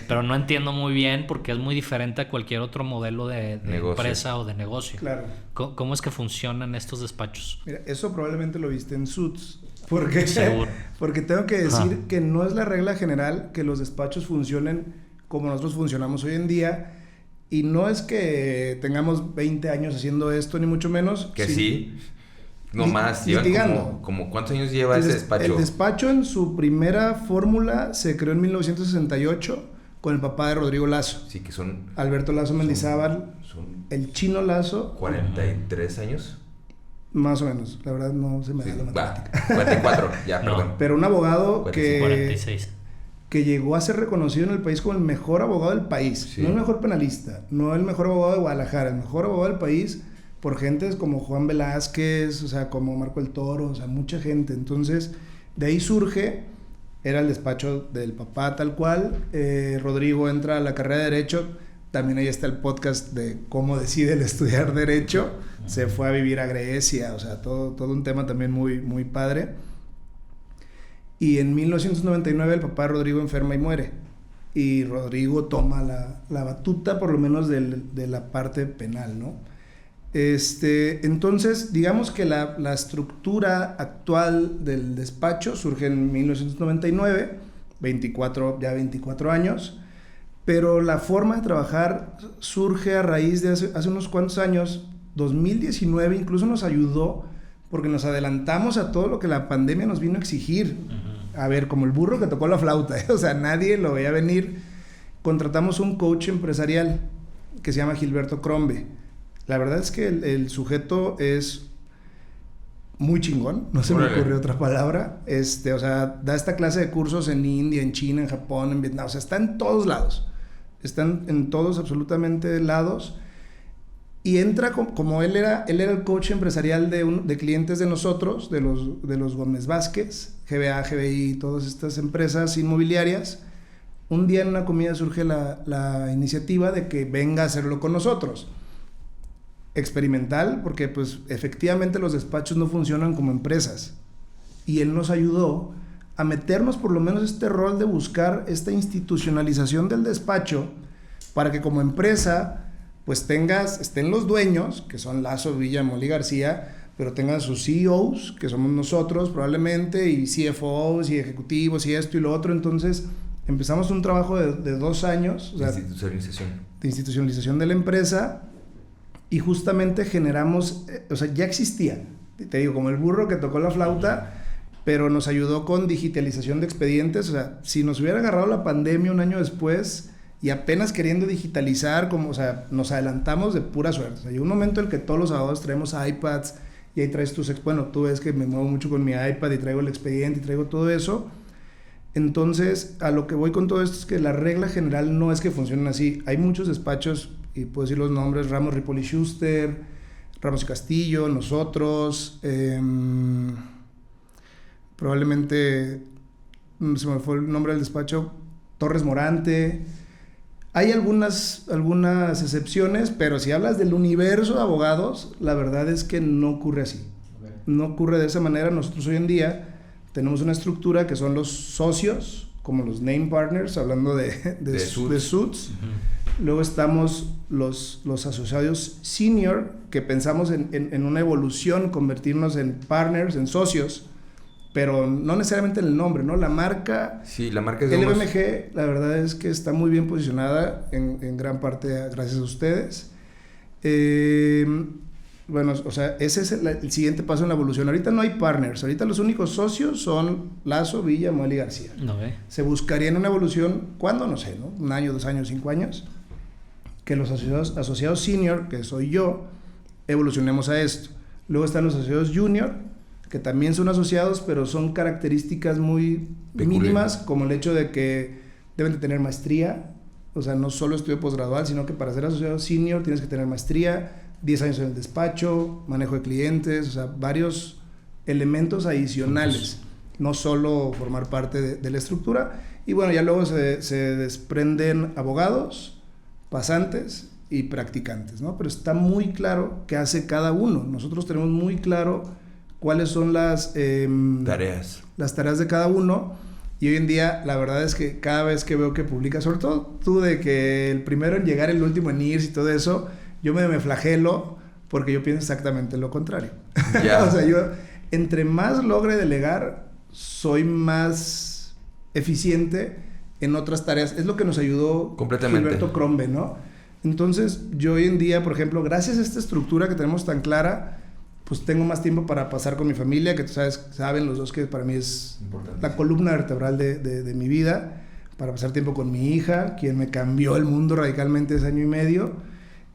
pero no entiendo muy bien porque es muy diferente a cualquier otro modelo de empresa o de negocio. Claro. ¿Cómo es que funcionan estos despachos? Mira, eso probablemente lo viste en Suits. Porque tengo que decir que no es la regla general que los despachos funcionen como nosotros funcionamos hoy en día. Y no es que tengamos 20 años haciendo esto, ni mucho menos. Que sí. No más. Llevan como ¿cuántos años lleva ese despacho? El despacho en su primera fórmula se creó en 1968 con el papá de Rodrigo Lazo. Sí, que son... Alberto Lazo Mendizábal, el Chino Lazo. 43 años. Más o menos. La verdad no se me da la matemática. 44, ya, No. perdón. Pero un abogado 46. que llegó a ser reconocido en el país como el mejor abogado del país. Sí. No el mejor penalista, no el mejor abogado de Guadalajara, el mejor abogado del país por gentes como Juan Velázquez, o sea, como Marco el Toro, o sea, mucha gente. Entonces, de ahí surge, era el despacho del papá tal cual. Rodrigo entra a la carrera de Derecho. También ahí está el podcast de cómo decide el estudiar Derecho. Se fue a vivir a Grecia, o sea, todo un tema también muy, muy padre. Y en 1999 el papá de Rodrigo enferma y muere. Y Rodrigo toma la batuta, por lo menos de la parte penal, ¿no? Entonces, digamos que la estructura actual del despacho surge en 1999, 24 años. Pero la forma de trabajar surge a raíz de hace unos cuantos años. 2019 incluso nos ayudó porque nos adelantamos a todo lo que la pandemia nos vino a exigir. A ver, como el burro que tocó la flauta, o sea, nadie lo veía venir. Contratamos un coach empresarial que se llama Gilberto Crombe. La verdad es que el sujeto es muy chingón, no se me ocurrió otra palabra. O sea, da esta clase de cursos en India, en China, en Japón, en Vietnam, o sea, está en todos lados. Están en todos absolutamente lados. Y entra como él era el coach empresarial de clientes de nosotros, de los Gómez Vázquez, GBA, GBI, todas estas empresas inmobiliarias. Un día en una comida surge la iniciativa de que venga a hacerlo con nosotros. Experimental, porque pues efectivamente los despachos no funcionan como empresas. Y él nos ayudó a meternos por lo menos este rol de buscar esta institucionalización del despacho para que como empresa pues estén los dueños, que son Lazo, Villa, Molí, García, pero tengan sus CEOs, que somos nosotros probablemente, y CFOs y ejecutivos y esto y lo otro. Entonces empezamos un trabajo de 2 años, o sea, de institucionalización de la empresa, y justamente generamos, o sea, ya existía, te digo, como el burro que tocó la flauta, pero nos ayudó con digitalización de expedientes. O sea, si nos hubiera agarrado la pandemia un año después y apenas queriendo digitalizar, o sea, nos adelantamos de pura suerte. O sea, hay un momento en el que todos los abogados traemos iPads y ahí traes bueno, tú ves que me muevo mucho con mi iPad y traigo el expediente y traigo todo eso. Entonces, a lo que voy con todo esto es que la regla general no es que funcionen así. Hay muchos despachos, y puedo decir los nombres: Ramos, Ripoll y Schuster, Ramos y Castillo, nosotros, probablemente se me fue el nombre del despacho, Torres Morante. Hay algunas excepciones, pero si hablas del universo de abogados, la verdad es que no ocurre así. Okay. No ocurre de esa manera. Nosotros hoy en día tenemos una estructura que son los socios, como los name partners, hablando de suits. Uh-huh. Luego estamos los asociados senior, que pensamos en una evolución, convertirnos en partners, en socios, pero no necesariamente en el nombre, ¿no? La marca... Sí, la marca es LVMG, la verdad es que está muy bien posicionada en gran parte gracias a ustedes. Bueno, o sea, ese es el siguiente paso en la evolución. Ahorita no hay partners, ahorita los únicos socios son Lazo, Villa, Moel y García. Okay. Se buscaría en una evolución, ¿cuándo? No sé, ¿no? 1 año, 2 años, 5 años, que los asociados senior, que soy yo, evolucionemos a esto. Luego están los asociados junior, que también son asociados, pero son características muy mínimas, como el hecho de que deben de tener maestría. O sea, no solo estudio posgradual, sino que para ser asociado senior tienes que tener maestría, 10 años en el despacho, manejo de clientes, o sea, varios elementos adicionales, no solo formar parte de la estructura. Y bueno, ya luego se desprenden abogados, pasantes y practicantes, ¿no? Pero está muy claro qué hace cada uno. Nosotros tenemos muy claro cuáles son las tareas de cada uno. Y hoy en día, la verdad es que cada vez que veo que publicas, sobre todo tú, de que el primero en llegar, el último en irse y todo eso, yo me flagelo porque yo pienso exactamente lo contrario. Yeah. O sea, yo, entre más logre delegar, soy más eficiente en otras tareas. Es lo que nos ayudó Gilberto Crombe, ¿no? Entonces, yo hoy en día, por ejemplo, gracias a esta estructura que tenemos tan clara, pues tengo más tiempo para pasar con mi familia, que tú saben los dos que para mí es importante, la columna vertebral de mi vida, para pasar tiempo con mi hija, quien me cambió el mundo radicalmente ese año y medio,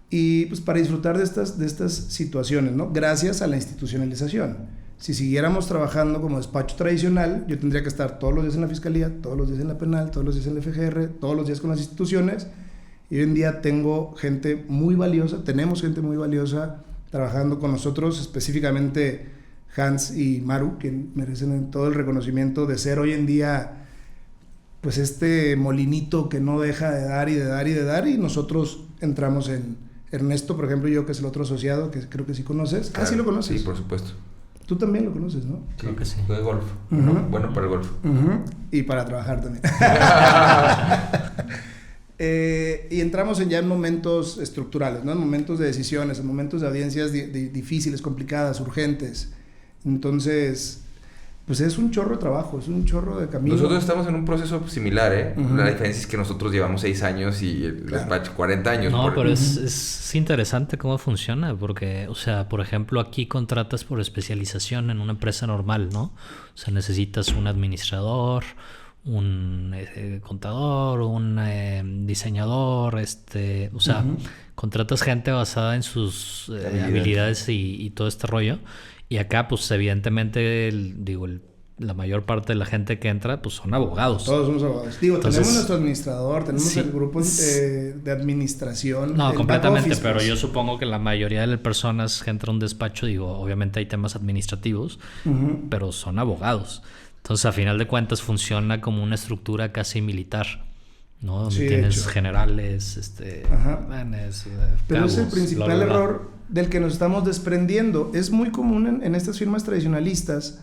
y pues para disfrutar de estas situaciones, ¿no? Gracias a la institucionalización. Si siguiéramos trabajando como despacho tradicional, yo tendría que estar todos los días en la fiscalía, todos los días en la penal, todos los días en la FGR, todos los días con las instituciones. Y hoy en día tenemos gente muy valiosa trabajando con nosotros, específicamente Hans y Maru, que merecen todo el reconocimiento de ser hoy en día pues este molinito que no deja de dar y de dar y de dar, y nosotros entramos en Ernesto, por ejemplo, yo que es el otro asociado, que creo que sí conoces. Claro, sí lo conoces. Sí, por supuesto. Tú también lo conoces, ¿no? Creo que sí. De golf. Bueno, para el golf. Y para trabajar también. Y entramos ya en momentos estructurales, ¿no? En momentos de decisiones, en momentos de audiencias difíciles, complicadas, urgentes. Entonces, pues es un chorro de trabajo, es un chorro de camino. Nosotros estamos en un proceso similar, ¿eh? La diferencia es que nosotros llevamos 6 años y el despacho 40 años. No, pero es interesante cómo funciona, porque, o sea, por ejemplo, aquí contratas por especialización en una empresa normal, ¿no? O sea, necesitas un administrador, un contador, un diseñador, o sea, contratas gente basada en sus habilidades y todo este rollo. Y acá, pues, evidentemente, la mayor parte de la gente que entra, pues, son abogados. Todos somos abogados. Entonces, tenemos nuestro administrador, tenemos el grupo de administración. No, completamente, office, pero yo supongo que la mayoría de las personas que entran a un despacho, obviamente hay temas administrativos, pero son abogados. Entonces, a final de cuentas, funciona como una estructura casi militar, ¿no? Donde tienes generales, manes, pero cabos, es el principal error del que nos estamos desprendiendo. Es muy común en estas firmas tradicionalistas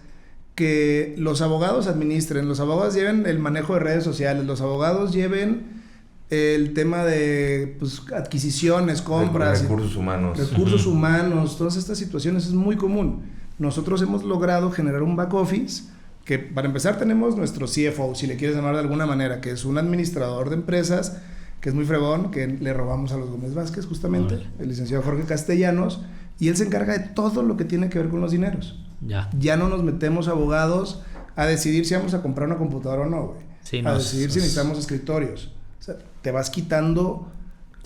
que los abogados administren, los abogados lleven el manejo de redes sociales, los abogados lleven el tema de adquisiciones, compras, recursos humanos, todas estas situaciones es muy común. Nosotros hemos logrado generar un back office que, para empezar, tenemos nuestro CFO, si le quieres llamar de alguna manera, que es un administrador de empresas, que es muy fregón, que le robamos a los Gómez Vázquez justamente, el licenciado Jorge Castellanos, y él se encarga de todo lo que tiene que ver con los dineros. Ya no nos metemos abogados a decidir si vamos a comprar una computadora o no, güey. Sí, a decidir si necesitamos escritorios. O sea, te vas quitando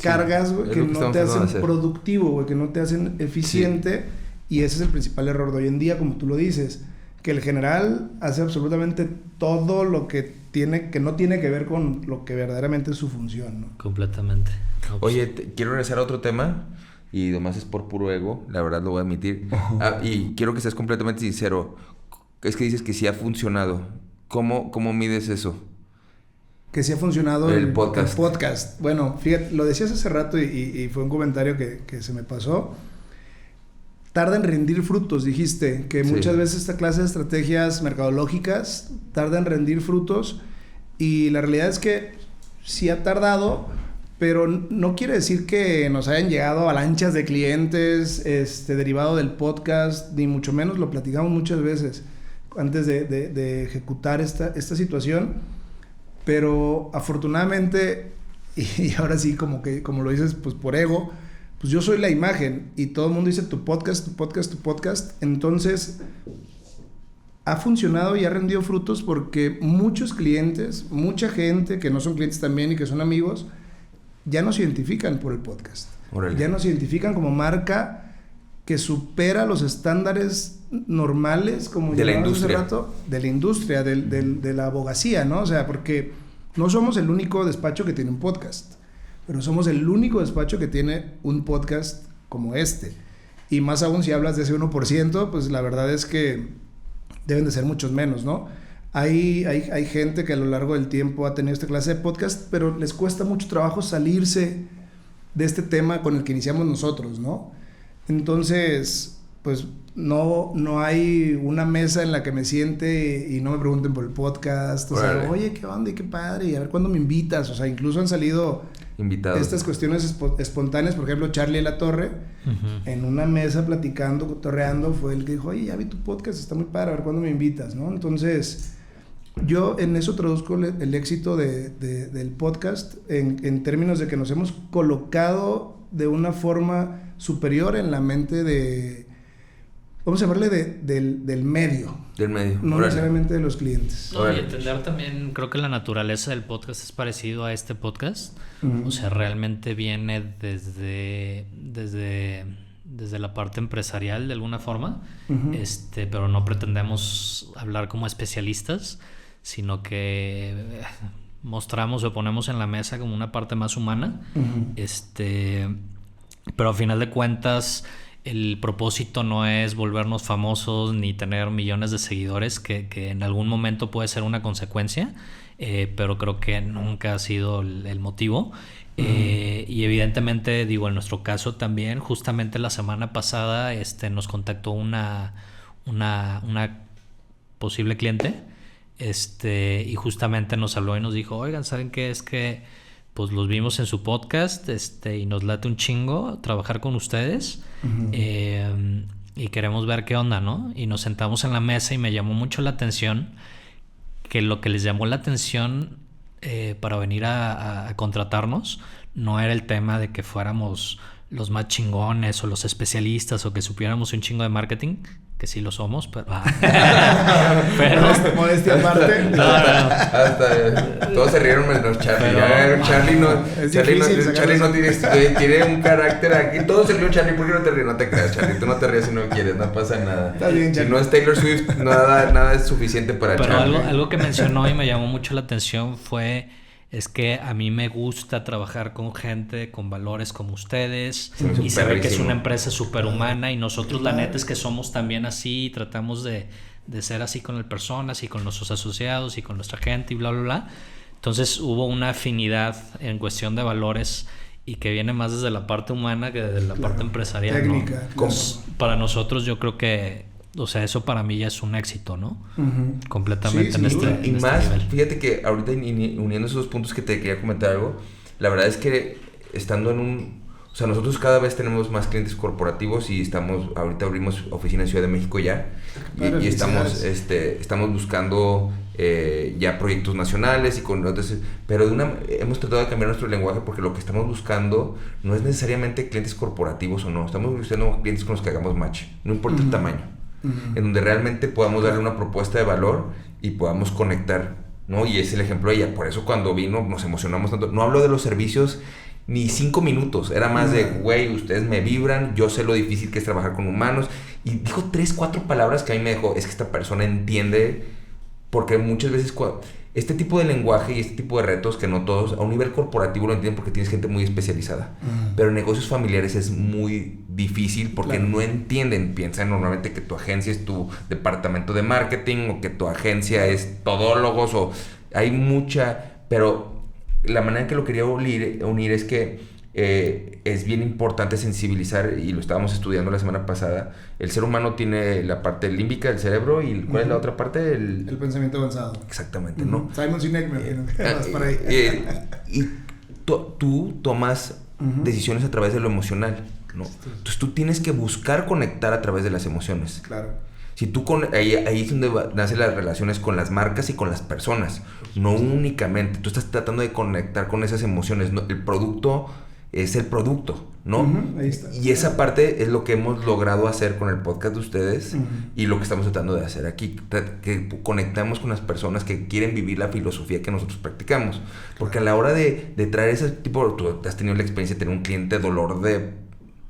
cargas, güey, que no te hacen productivo, güey, que no te hacen eficiente, y ese es el principal error de hoy en día, como tú lo dices, que el general hace absolutamente todo lo que no tiene que ver con lo que verdaderamente es su función, ¿no? Completamente. Oye, quiero regresar a otro tema, y nomás es por puro ego, la verdad lo voy a admitir. Y quiero que seas completamente sincero. Es que dices que sí ha funcionado. ¿Cómo mides eso? Que sí ha funcionado el podcast. El podcast. Bueno, fíjate, lo decías hace rato y fue un comentario que se me pasó. Tarda en rendir frutos, dijiste, que muchas veces esta clase de estrategias mercadológicas tarda en rendir frutos, y la realidad es que sí ha tardado, pero no quiere decir que nos hayan llegado avalanchas de clientes derivado del podcast, ni mucho menos. Lo platicamos muchas veces antes de ejecutar esta situación, pero afortunadamente, y ahora sí como lo dices, pues por ego, pues yo soy la imagen, y todo el mundo dice tu podcast, entonces ha funcionado y ha rendido frutos, porque muchos clientes, mucha gente que no son clientes también y que son amigos, ya nos identifican por el podcast. Órale. Ya nos identifican como marca que supera los estándares normales, como de la industria. Hace rato, de la industria, de la abogacía, ¿no? O sea, porque no somos el único despacho que tiene un podcast, pero somos el único despacho que tiene un podcast como este. Y más aún si hablas de ese 1%, pues la verdad es que deben de ser muchos menos, ¿no? Hay gente que a lo largo del tiempo ha tenido esta clase de podcast, pero les cuesta mucho trabajo salirse de este tema con el que iniciamos nosotros, ¿no? Entonces, pues no hay una mesa en la que me siente y no me pregunten por el podcast. O sea, oye, ¿qué onda? Y qué padre, y a ver cuándo me invitas. O sea, incluso han salido invitados. Estas cuestiones espontáneas. Por ejemplo, Charlie de la Torre, en una mesa platicando, cotorreando, fue el que dijo, oye, ya vi tu podcast, está muy padre, a ver cuándo me invitas, ¿no? Entonces, Yo en eso traduzco el éxito del podcast en términos de que nos hemos colocado de una forma superior en la mente de, vamos a llamarle del medio. Del medio. No necesariamente de los clientes. No, y entender también, creo que la naturaleza del podcast es parecido a este podcast. O sea, realmente viene desde la parte empresarial de alguna forma, pero no pretendemos hablar como especialistas, sino que mostramos o ponemos en la mesa como una parte más humana. Pero a final de cuentas el propósito no es volvernos famosos ni tener millones de seguidores, que en algún momento puede ser una consecuencia, pero creo que nunca ha sido el motivo. Y evidentemente, digo, en nuestro caso también, justamente la semana pasada nos contactó una posible cliente, y justamente nos habló y nos dijo, oigan, ¿saben qué? Es que pues los vimos en su podcast, y nos late un chingo trabajar con ustedes, y queremos ver qué onda, ¿no? Y nos sentamos en la mesa y me llamó mucho la atención que lo que les llamó la atención para venir a contratarnos no era el tema de que fuéramos los más chingones o los especialistas o que supiéramos un chingo de marketing, que sí lo somos, pero modestia aparte. Hasta todos se rieron menos Charlie. Charlie no tiene un carácter aquí. Todos se rieron. Charlie, ¿por qué no te ríes? No te creas, Charlie. Tú no te ríes si no quieres, no pasa nada. Está bien, si no es Taylor Swift, nada es suficiente para Charlie. Pero algo que mencionó y me llamó mucho la atención es que a mí me gusta trabajar con gente con valores como ustedes, y se ve que es una empresa superhumana, y nosotros la neta es que somos también así, tratamos de ser así con las personas y con nuestros asociados y con nuestra gente y bla bla bla. Entonces hubo una afinidad en cuestión de valores, y que viene más desde la parte humana que desde la parte empresarial, técnica, ¿no? Pues, para nosotros yo creo que, o sea, eso para mí ya es un éxito, ¿no? Completamente sí, en este y más, nivel. fíjate que ahorita uniendo esos dos puntos que te quería comentar algo, la verdad es que estando o sea, nosotros cada vez tenemos más clientes corporativos y ahorita abrimos oficina en Ciudad de México ya, y estamos buscando ya proyectos nacionales y con otros, pero hemos tratado de cambiar nuestro lenguaje, porque lo que estamos buscando no es necesariamente clientes corporativos o no, estamos buscando clientes con los que hagamos match, no importa el tamaño. En donde realmente podamos darle una propuesta de valor y podamos conectar, ¿no? Y es el ejemplo de ella. Por eso cuando vino nos emocionamos tanto. No hablo de los servicios ni 5 minutos. Era más de, güey, ustedes me vibran, yo sé lo difícil que es trabajar con humanos. Y dijo 3, 4 palabras que a mí me dejó, es que esta persona entiende, porque muchas veces este tipo de lenguaje y este tipo de retos, que no todos a un nivel corporativo lo entienden porque tienes gente muy especializada, pero en negocios familiares es muy difícil porque no entienden. Piensan normalmente que tu agencia es tu departamento de marketing, o que tu agencia es todólogos, o hay pero la manera en que lo quería unir es que es bien importante sensibilizar, y lo estábamos estudiando la semana pasada. El ser humano tiene la parte límbica del cerebro, y ¿cuál es la otra parte? El pensamiento avanzado. Exactamente, ¿no? Simon Sinek por ahí. Y tú tomas decisiones a través de lo emocional, ¿no? Entonces tú tienes que buscar conectar a través de las emociones. Claro. Si tú ahí es donde nacen las relaciones con las marcas y con las personas, no únicamente. Tú estás tratando de conectar con esas emociones, ¿no? El producto es el producto, ¿no? Ahí está. Y esa parte es lo que hemos logrado hacer con el podcast de ustedes, y lo que estamos tratando de hacer aquí, que conectamos con las personas que quieren vivir la filosofía que nosotros practicamos. Porque a la hora de traer ese tipo, tú has tenido la experiencia de tener un cliente dolor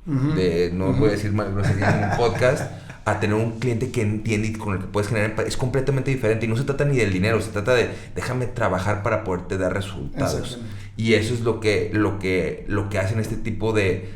no voy a decir mal grosería en un podcast, a tener un cliente que entiende y con el que puedes generar, es completamente diferente. Y no se trata ni del dinero, se trata de déjame trabajar para poderte dar resultados. Y eso es lo que hacen este tipo de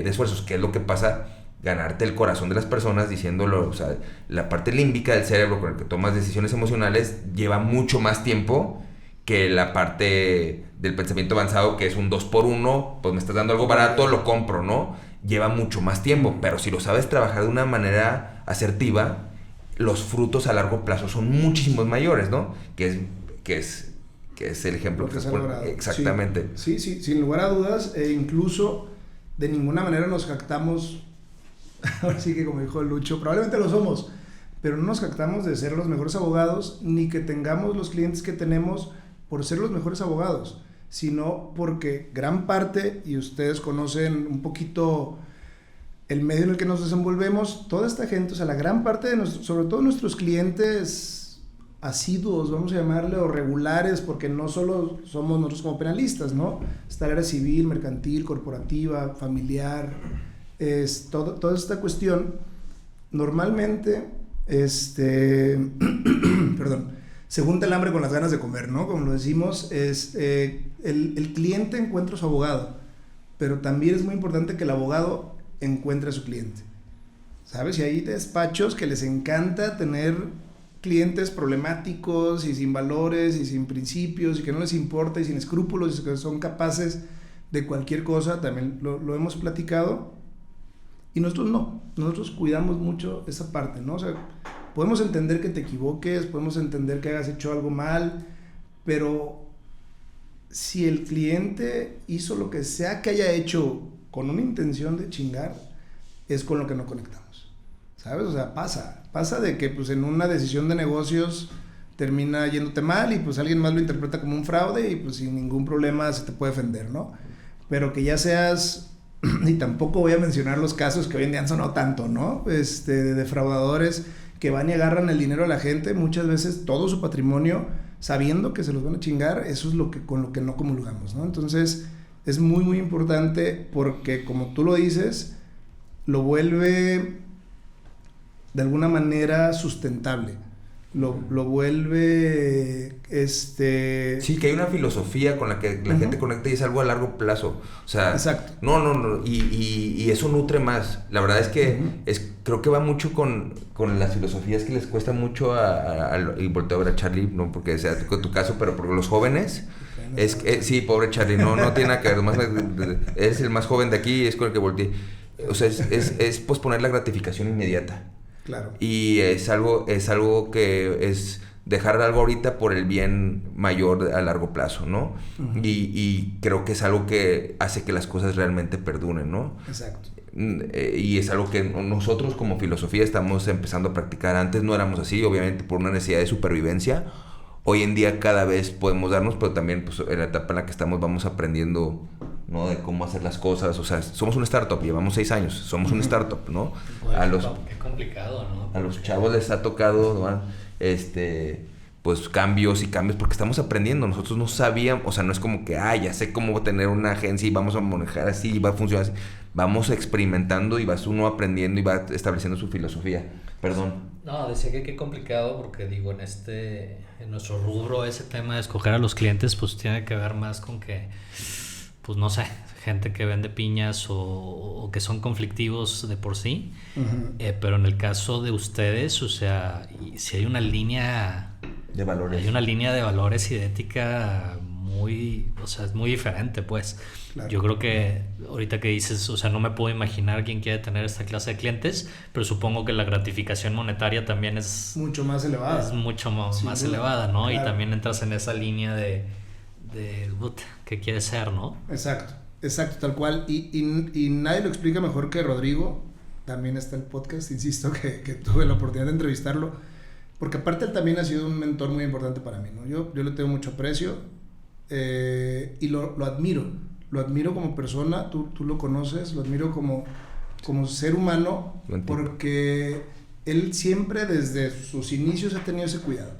esfuerzos. ¿Qué es lo que pasa? Ganarte el corazón de las personas diciéndolo. O sea, la parte límbica del cerebro con el que tomas decisiones emocionales lleva mucho más tiempo que la parte del pensamiento avanzado, que es un 2x1, pues me estás dando algo barato, lo compro, ¿no? Lleva mucho más tiempo, pero si lo sabes trabajar de una manera asertiva, los frutos a largo plazo son muchísimos mayores, ¿no? Que es el ejemplo que se ha logrado. Exactamente. Sí, sin lugar a dudas, incluso de ninguna manera nos jactamos, ahora sí que como dijo Lucho, probablemente lo somos, pero no nos jactamos de ser los mejores abogados, ni que tengamos los clientes que tenemos por ser los mejores abogados, sino porque gran parte, y ustedes conocen un poquito el medio en el que nos desenvolvemos, toda esta gente, o sea, la gran parte de sobre todo nuestros clientes asiduos, vamos a llamarle, o regulares, porque no solo somos nosotros como penalistas, ¿no? Está el área civil, mercantil, corporativa, familiar, toda esta cuestión, normalmente, perdón, se junta el hambre con las ganas de comer, ¿no? Como lo decimos, el cliente encuentra a su abogado, pero también es muy importante que el abogado encuentre a su cliente, ¿sabes? Y hay despachos que les encanta tener clientes problemáticos y sin valores y sin principios y que no les importa y sin escrúpulos y que son capaces de cualquier cosa, también lo hemos platicado, y nosotros no, nosotros cuidamos mucho esa parte, ¿no? O sea, podemos entender que te equivoques, podemos entender que hayas hecho algo mal, pero si el cliente hizo lo que sea que haya hecho con una intención de chingar, es con lo que no conectamos, ¿sabes? O sea, pasa de que pues en una decisión de negocios termina yéndote mal y pues alguien más lo interpreta como un fraude y pues sin ningún problema se te puede defender, ¿no? Pero que ya seas, y tampoco voy a mencionar los casos que hoy en día han sonado tanto, ¿no? De defraudadores que van y agarran el dinero a la gente, muchas veces todo su patrimonio, sabiendo que se los van a chingar, eso es con lo que no comulgamos, ¿no? Entonces, es muy, muy importante porque, como tú lo dices, lo vuelve de alguna manera sustentable. Lo vuelve, Sí, que hay una filosofía con la que la gente conecta y es algo a largo plazo. O sea, exacto. No. Y eso nutre más. La verdad es que creo que va mucho con las filosofías que les cuesta mucho y volteo a ver a Charlie, no porque sea tu caso, pero porque los jóvenes... sí, pobre Charlie, no tiene nada que ver. Más, es el más joven de aquí y es con el que volteé. O sea, es posponer la gratificación inmediata. Claro. Y es algo que es dejar algo ahorita por el bien mayor a largo plazo, ¿no? Uh-huh. Y creo que es algo que hace que las cosas realmente perduren, ¿no? Exacto. Y es algo que nosotros como filosofía estamos empezando a practicar. Antes no éramos así, obviamente por una necesidad de supervivencia. Hoy en día cada vez podemos darnos, pero también pues, en la etapa en la que estamos vamos aprendiendo, ¿no? De cómo hacer las cosas. O sea, somos una startup, llevamos 6 años, somos una startup, ¿no? Bueno, qué complicado, ¿no? A los chavos les ha tocado, ¿no? Pues cambios, porque estamos aprendiendo. Nosotros no sabíamos, o sea, no es como que, ya sé cómo tener una agencia y vamos a manejar así y va a funcionar así. Vamos experimentando y vas uno aprendiendo y va estableciendo su filosofía. Perdón. No, decía que qué complicado porque digo, en nuestro rubro ese tema de escoger a los clientes pues tiene que ver más con que, pues no sé, gente que vende piñas o que son conflictivos de por sí. Uh-huh. Pero en el caso de ustedes, o sea, si hay una línea de valores. Hay una línea de valores y de ética muy, o sea, es muy diferente, pues. Claro. Yo creo que ahorita que dices, o sea, no me puedo imaginar quién quiere tener esta clase de clientes, pero supongo que la gratificación monetaria también es mucho más elevada. Es mucho más elevada, ¿no? Claro. Y también entras en esa línea de ¿qué quieres ser, no? Exacto, tal cual. Y nadie lo explica mejor que Rodrigo. También está el podcast, insisto, que tuve la oportunidad de entrevistarlo. Porque aparte él también ha sido un mentor muy importante para mí, ¿no? Yo le tengo mucho aprecio y lo admiro. Lo admiro como persona, tú lo conoces, lo admiro como ser humano, porque él siempre desde sus inicios ha tenido ese cuidado.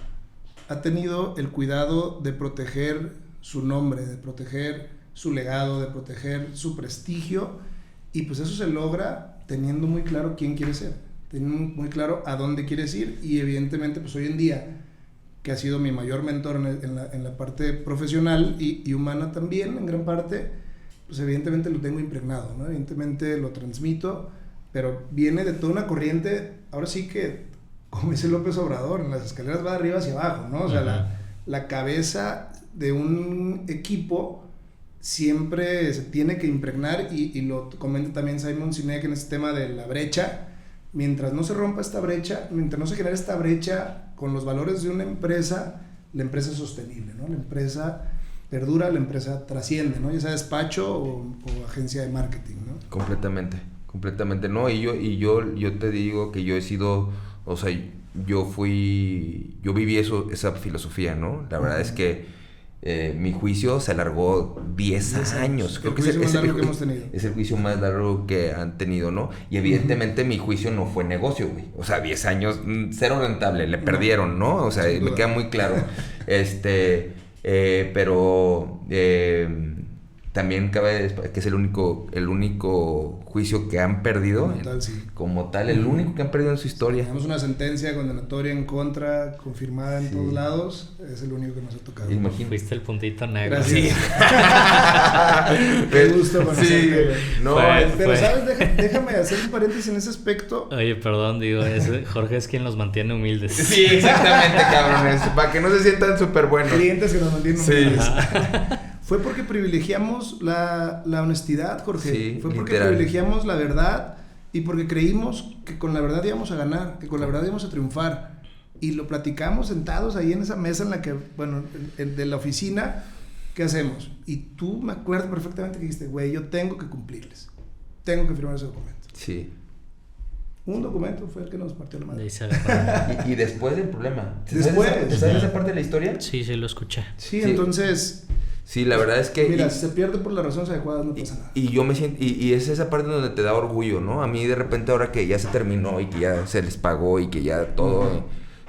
Ha tenido el cuidado de proteger su nombre, de proteger su legado, de proteger su prestigio, y pues eso se logra teniendo muy claro quién quiere ser, teniendo muy claro a dónde quieres ir, y evidentemente pues hoy en día, que ha sido mi mayor mentor en la parte profesional y humana también, en gran parte, pues evidentemente lo tengo impregnado, ¿no? Evidentemente lo transmito, pero viene de toda una corriente, ahora sí que, como dice López Obrador, en las escaleras va de arriba hacia abajo, ¿no? O sea, la cabeza de un equipo siempre se tiene que impregnar, y lo comenta también Simon Sinek en este tema de la brecha. Mientras no se rompa esta brecha, mientras no se genere esta brecha con los valores de una empresa, la empresa es sostenible, ¿no? La empresa perdura, la empresa trasciende, ¿no? Ya sea despacho o agencia de marketing, ¿no? Completamente, no. Y yo te digo que yo he sido, O sea, yo viví esa filosofía, ¿no? La verdad es que mi juicio se alargó 10 años. Creo que es el juicio más largo que hemos tenido. Es el juicio más largo que han tenido, ¿no? Y evidentemente mi juicio no fue negocio, güey. O sea, 10 años, cero rentable, le perdieron, ¿no? O sea, me queda muy claro. Pero también cabe que es el único juicio que han perdido. Como tal, el único que han perdido en su historia. Tenemos una sentencia condenatoria en contra, confirmada en todos lados. Es el único que nos ha tocado. Fuiste el puntito negro. Gracias. Qué gusto conocerte. No, pero ¿sabes? Déjame hacer un paréntesis en ese aspecto. Oye, perdón, Jorge es quien los mantiene humildes. Sí, exactamente, cabrones. Para que no se sientan súper buenos. Clientes que nos mantienen humildes. Sí. Fue porque privilegiamos la honestidad, Jorge. Sí, fue porque literal. privilegiamos la verdad y porque creímos que con la verdad íbamos a ganar, que con la verdad íbamos a triunfar. Y lo platicamos sentados ahí en esa mesa en la que, bueno, de la oficina, ¿qué hacemos? Y tú me acuerdo perfectamente que dijiste, güey, yo tengo que cumplirles. Tengo que firmar ese documento. Sí. Un documento fue el que nos partió la madre. Y después del problema. Después. ¿Sabes esa parte de la historia? Sí, lo escuché. Sí, entonces... Sí, la verdad es que... Mira, si se pierde por las razones adecuadas no pasa nada. Y yo me siento... Y es esa parte donde te da orgullo, ¿no? A mí de repente ahora que ya se terminó y que ya se les pagó y que ya todo...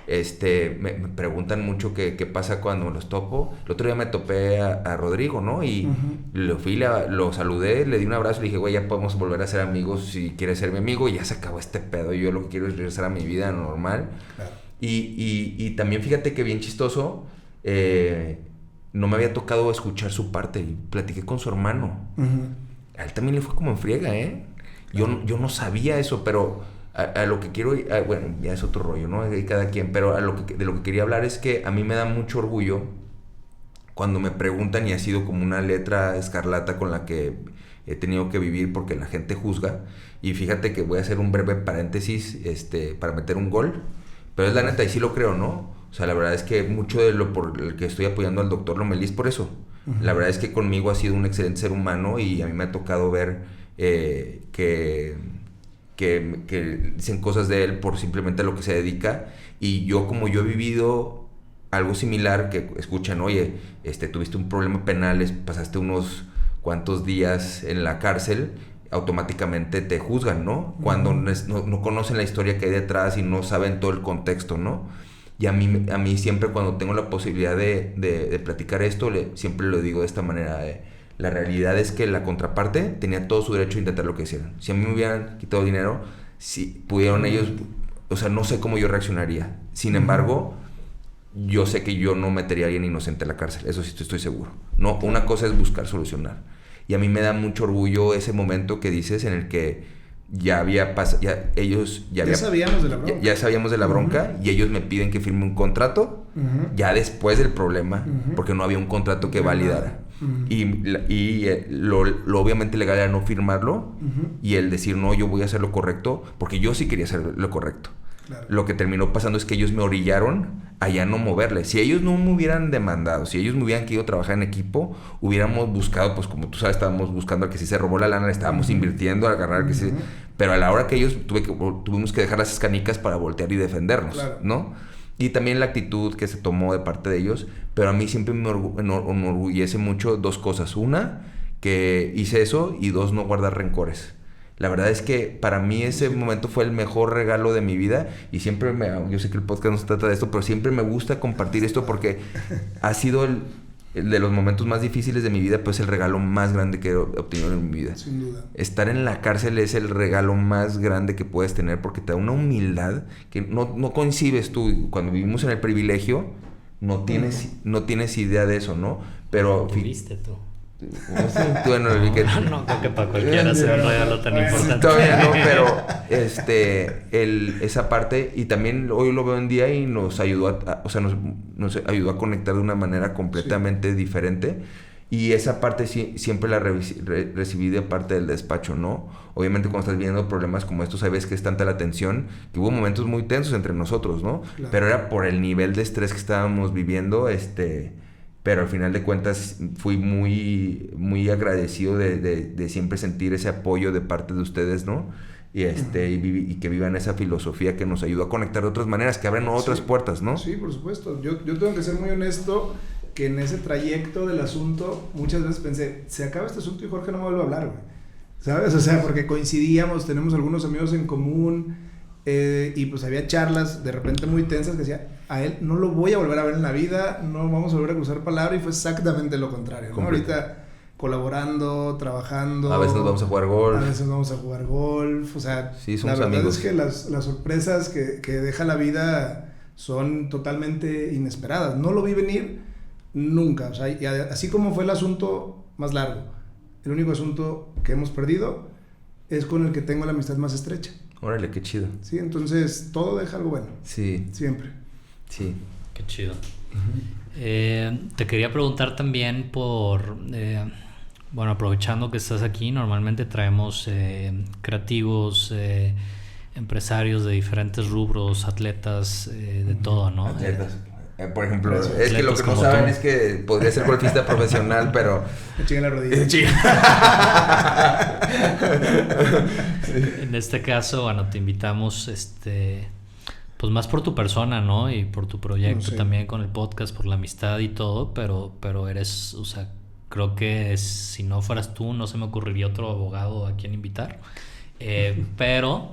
Me preguntan mucho qué pasa cuando los topo. El otro día me topé a Rodrigo, ¿no? Y lo saludé, le di un abrazo y le dije, güey, ya podemos volver a ser amigos si quieres ser mi amigo. Y ya se acabó este pedo. Y yo lo que quiero es regresar a mi vida normal. Claro. Y también fíjate que bien chistoso... no me había tocado escuchar su parte y platiqué con su hermano. A él también le fue como en friega, ¿eh? Yo no sabía eso, pero a lo que quiero... bueno, ya es otro rollo, ¿no? De cada quien. Pero de lo que quería hablar es que a mí me da mucho orgullo cuando me preguntan y ha sido como una letra escarlata con la que he tenido que vivir porque la gente juzga. Y fíjate que voy a hacer un breve paréntesis para meter un gol. Pero es la neta, y sí lo creo, ¿no? O sea, la verdad es que mucho de lo por el que estoy apoyando al doctor Lomelí es por eso. La verdad es que conmigo ha sido un excelente ser humano y a mí me ha tocado ver que dicen cosas de él por simplemente a lo que se dedica. Y yo, como yo he vivido algo similar, que escuchan, oye, tuviste un problema penal, pasaste unos cuantos días en la cárcel, automáticamente te juzgan, ¿no? Cuando no conocen la historia que hay detrás y no saben todo el contexto, ¿no? Y a mí siempre cuando tengo la posibilidad de platicar esto, siempre lo digo de esta manera. La realidad es que la contraparte tenía todo su derecho a intentar lo que hicieran. Si a mí me hubieran quitado dinero, si pudieron ellos... O sea, no sé cómo yo reaccionaría. Sin embargo, yo sé que yo no metería a alguien inocente en la cárcel. Eso sí estoy seguro. No, una cosa es buscar solucionar. Y a mí me da mucho orgullo ese momento que dices en el que ya había pasado, ya sabíamos de la bronca. Ya sabíamos de la bronca y ellos me piden que firme un contrato ya después del problema, porque no había un contrato que validara. Y lo obviamente legal era no firmarlo y el decir no, yo voy a hacer lo correcto, porque yo sí quería hacer lo correcto. Claro. Lo que terminó pasando es que ellos me orillaron a ya no moverle. Si ellos no me hubieran demandado, si ellos me hubieran querido trabajar en equipo, hubiéramos buscado, pues como tú sabes, estábamos buscando al que sí se robó la lana, le estábamos invirtiendo a agarrar al que sí. Pero a la hora que ellos tuvimos que dejar las escanicas para voltear y defendernos, claro, ¿no? Y también la actitud que se tomó de parte de ellos. Pero a mí siempre me enorgullece mucho dos cosas. Una, que hice eso, y dos, no guardar rencores. La verdad es que para mí ese momento fue el mejor regalo de mi vida y siempre yo sé que el podcast no se trata de esto, pero siempre me gusta compartir esto porque ha sido el de los momentos más difíciles de mi vida, pues el regalo más grande que he obtenido en mi vida. Sin duda. Estar en la cárcel es el regalo más grande que puedes tener porque te da una humildad que no concibes tú. Cuando vivimos en el privilegio, no tienes idea de eso, ¿no? Pero... ¿Viste tú? Bueno, no, creo que para cualquiera sea un regalo tan importante. Todavía no, pero esa parte, y también hoy lo veo en día y nos ayudó nos ayudó a conectar de una manera completamente diferente. Y esa parte siempre la recibí de parte del despacho, ¿no? Obviamente cuando estás viendo problemas como estos, sabes que es tanta la tensión, que hubo momentos muy tensos entre nosotros, ¿no? Claro. Pero era por el nivel de estrés que estábamos viviendo, pero al final de cuentas fui muy, muy agradecido de siempre sentir ese apoyo de parte de ustedes, ¿no? y que vivan esa filosofía que nos ayudó a conectar de otras maneras, que abren otras puertas, ¿no? Sí, por supuesto. Yo tengo que ser muy honesto que en ese trayecto del asunto muchas veces pensé, se acaba este asunto y Jorge no me vuelve a hablar, güey. ¿Sabes? O sea, porque coincidíamos, tenemos algunos amigos en común, y pues había charlas de repente muy tensas que decía, a él no lo voy a volver a ver en la vida, no vamos a volver a cruzar palabra, y fue exactamente lo contrario, ¿no? Ahorita colaborando, trabajando. A veces nos vamos a jugar golf. O sea, sí, la verdad amigos. es que las sorpresas que deja la vida son totalmente inesperadas. No lo vi venir nunca. O sea, y así como fue el asunto más largo, el único asunto que hemos perdido es con el que tengo la amistad más estrecha. Órale, qué chido. Sí, entonces todo deja algo bueno. Sí. Siempre. Sí. Qué chido. Te quería preguntar también por... bueno, aprovechando que estás aquí, normalmente traemos creativos, empresarios de diferentes rubros, atletas, de todo, ¿no? Atletas. Por ejemplo, es que lo que no saben es que podría ser golfista profesional, pero... Me chingué la rodilla. En este caso, bueno, te invitamos, pues más por tu persona, ¿no? Y por tu proyecto también con el podcast, por la amistad y todo, pero eres, o sea, creo que si no fueras tú, no se me ocurriría otro abogado a quien invitar. Pero...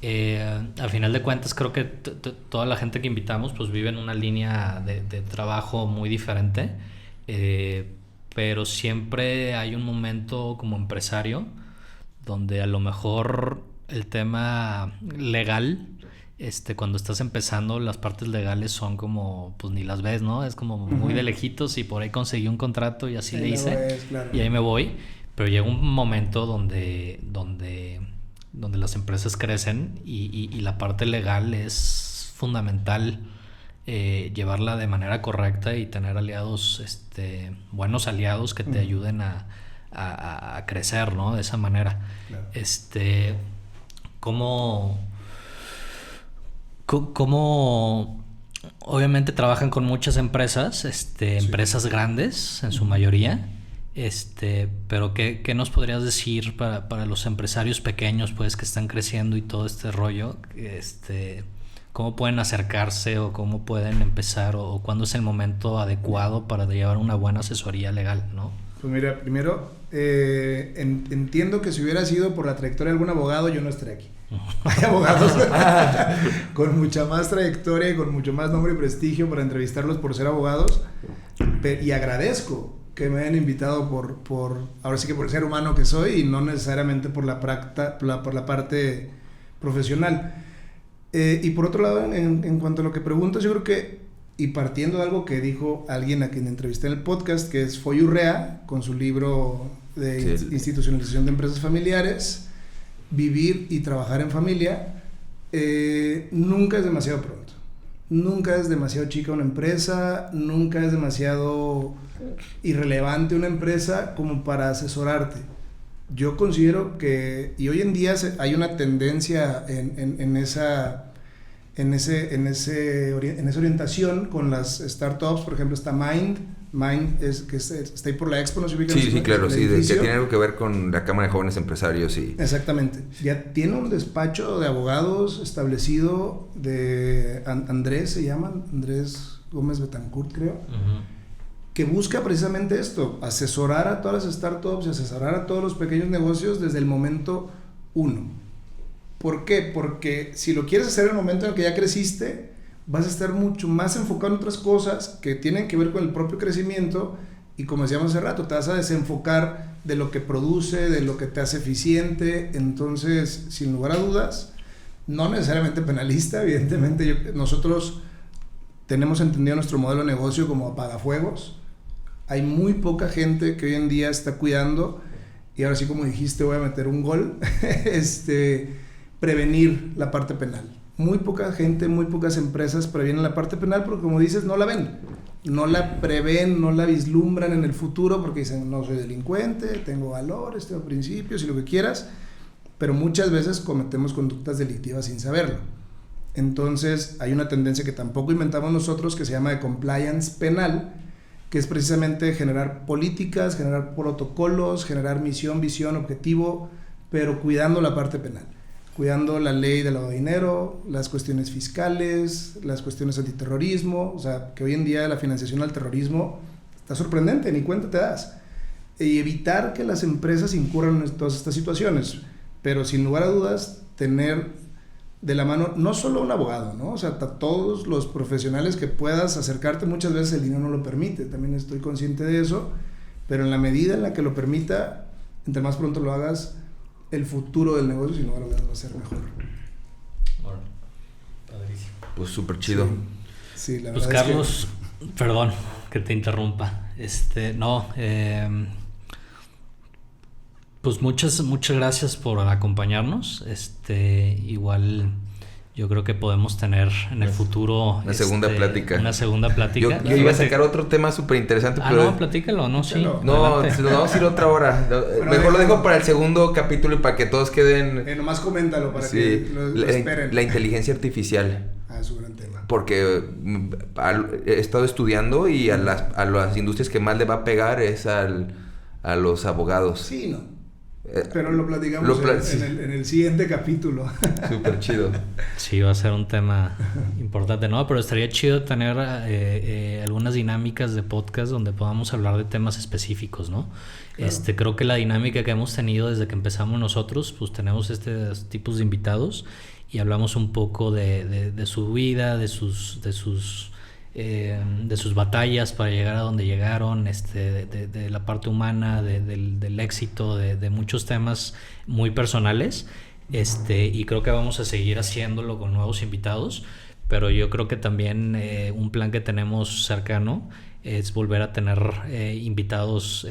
al final de cuentas creo que toda la gente que invitamos pues vive en una línea de trabajo muy diferente, pero siempre hay un momento como empresario donde a lo mejor el tema legal, cuando estás empezando, las partes legales son como, pues ni las ves, ¿no? Es como muy de lejitos, y por ahí conseguí un contrato y así le hice, claro. Y ahí me voy, pero llega un momento donde las empresas crecen y la parte legal es fundamental, llevarla de manera correcta y tener aliados, buenos aliados que te ayuden a crecer, ¿no? De esa manera. Claro. ¿Cómo obviamente trabajan con muchas empresas, empresas grandes en su mayoría? Pero ¿qué nos podrías decir para los empresarios pequeños, pues, que están creciendo y todo este rollo? ¿Cómo pueden acercarse o cómo pueden empezar o cuándo es el momento adecuado para llevar una buena asesoría legal, ¿no? Pues mira, primero, entiendo que si hubiera sido por la trayectoria de algún abogado, yo no estaría aquí. Hay abogados con mucha más trayectoria y con mucho más nombre y prestigio para entrevistarlos por ser abogados, y agradezco que me hayan invitado ahora sí que por el ser humano que soy y no necesariamente por la parte profesional. Y por otro lado, en cuanto a lo que preguntas, yo creo que, y partiendo de algo que dijo alguien a quien entrevisté en el podcast, que es Foy Urrea, con su libro de institucionalización de empresas familiares, Vivir y trabajar en familia, nunca es demasiado pronto. Nunca es demasiado chica una empresa, nunca es demasiado irrelevante una empresa como para asesorarte. Yo considero que, y hoy en día hay una tendencia en esa orientación con las startups. Por ejemplo, está Mind está ahí por la Expo, no sé si sí, claro, sí, que tiene algo que ver con la Cámara de Jóvenes Empresarios. Exactamente, ya tiene un despacho de abogados establecido de Andrés, se llama Andrés Gómez Betancourt, creo, que busca precisamente esto, asesorar a todas las startups y asesorar a todos los pequeños negocios desde el momento uno. ¿Por qué? Porque si lo quieres hacer en el momento en el que ya creciste, vas a estar mucho más enfocado en otras cosas que tienen que ver con el propio crecimiento, y como decíamos hace rato, te vas a desenfocar de lo que produce, de lo que te hace eficiente. Entonces, sin lugar a dudas, no necesariamente penalista, evidentemente, nosotros tenemos entendido nuestro modelo de negocio como apagafuegos. Hay muy poca gente que hoy en día está cuidando, y ahora sí, como dijiste, voy a meter un gol, prevenir la parte penal. Muy poca gente, muy pocas empresas previenen la parte penal porque, como dices, no la ven, no la prevén, no la vislumbran en el futuro porque dicen, no soy delincuente, tengo valores, tengo principios y lo que quieras, pero muchas veces cometemos conductas delictivas sin saberlo. Entonces hay una tendencia que tampoco inventamos nosotros, que se llama de compliance penal, que es precisamente generar políticas, generar protocolos, generar misión, visión, objetivo, pero cuidando la parte penal. cuidando la ley de lavado de dinero, las cuestiones fiscales, las cuestiones antiterrorismo, o sea, que hoy en día la financiación al terrorismo está sorprendente, ni cuenta te das. Y evitar que las empresas incurran en todas estas situaciones, pero sin lugar a dudas, tener de la mano no solo un abogado, ¿no? O sea, todos los profesionales que puedas acercarte, muchas veces el dinero no lo permite, también estoy consciente de eso, pero en la medida en la que lo permita, entre más pronto lo hagas, el futuro del negocio, sin lugar a dudas, va a ser mejor. Bueno, padrísimo. Pues súper chido. Sí, la pues verdad Carlos, es que... perdón que te interrumpa. Pues muchas gracias por acompañarnos. Igual yo creo que podemos tener en el futuro una segunda plática. Una segunda plática. Yo iba a sacar otro tema súper interesante. Pero... no, platícalo, no, sí. No, se lo vamos a ir otra hora. Bueno, mejor lo dejo para el segundo capítulo y para que todos queden... nomás coméntalo para que lo esperen. La inteligencia artificial. Es un gran tema. Porque he estado estudiando y a las industrias que más le va a pegar es a los abogados. Sí, no. Pero lo platicamos en el siguiente capítulo. Súper chido. Sí, va a ser un tema importante, ¿no? Pero estaría chido tener algunas dinámicas de podcast donde podamos hablar de temas específicos, ¿no? Claro. Creo que la dinámica que hemos tenido desde que empezamos nosotros, pues tenemos estos tipos de invitados y hablamos un poco de su vida, de sus batallas para llegar a donde llegaron, de la parte humana, del éxito, de muchos temas muy personales, y creo que vamos a seguir haciéndolo con nuevos invitados, pero yo creo que también un plan que tenemos cercano es volver a tener invitados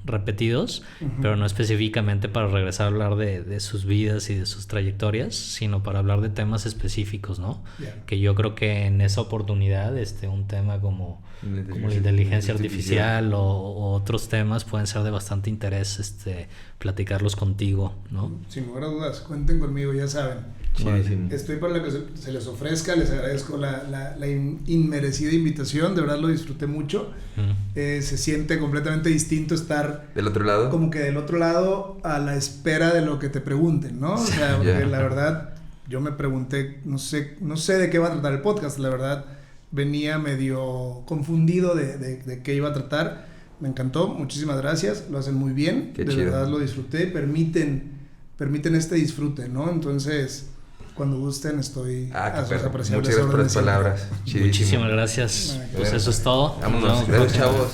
repetidos, pero no específicamente para regresar a hablar de sus vidas y de sus trayectorias, sino para hablar de temas específicos, ¿no? Yeah. Que yo creo que en esa oportunidad un tema como la inteligencia artificial o otros temas pueden ser de bastante interés platicarlos contigo, ¿no? Sin lugar a dudas, cuenten conmigo, ya saben. Sí. Estoy para lo que se les ofrezca, les agradezco la inmerecida invitación, de verdad lo disfruté mucho. Se siente completamente distinto estar del otro lado, como que del otro lado a la espera de lo que te pregunten, ¿no? O sea, porque la verdad yo me pregunté, no sé de qué va a tratar el podcast, la verdad venía medio confundido de qué iba a tratar. Me encantó, muchísimas gracias, lo hacen muy bien, qué de chido. Verdad lo disfruté, permiten este disfrute, ¿no? Entonces, cuando gusten estoy a sus apreciables. Muchas gracias por las palabras. Muchísimas gracias. Pues eso es todo. Vámonos. Gracias, chavos.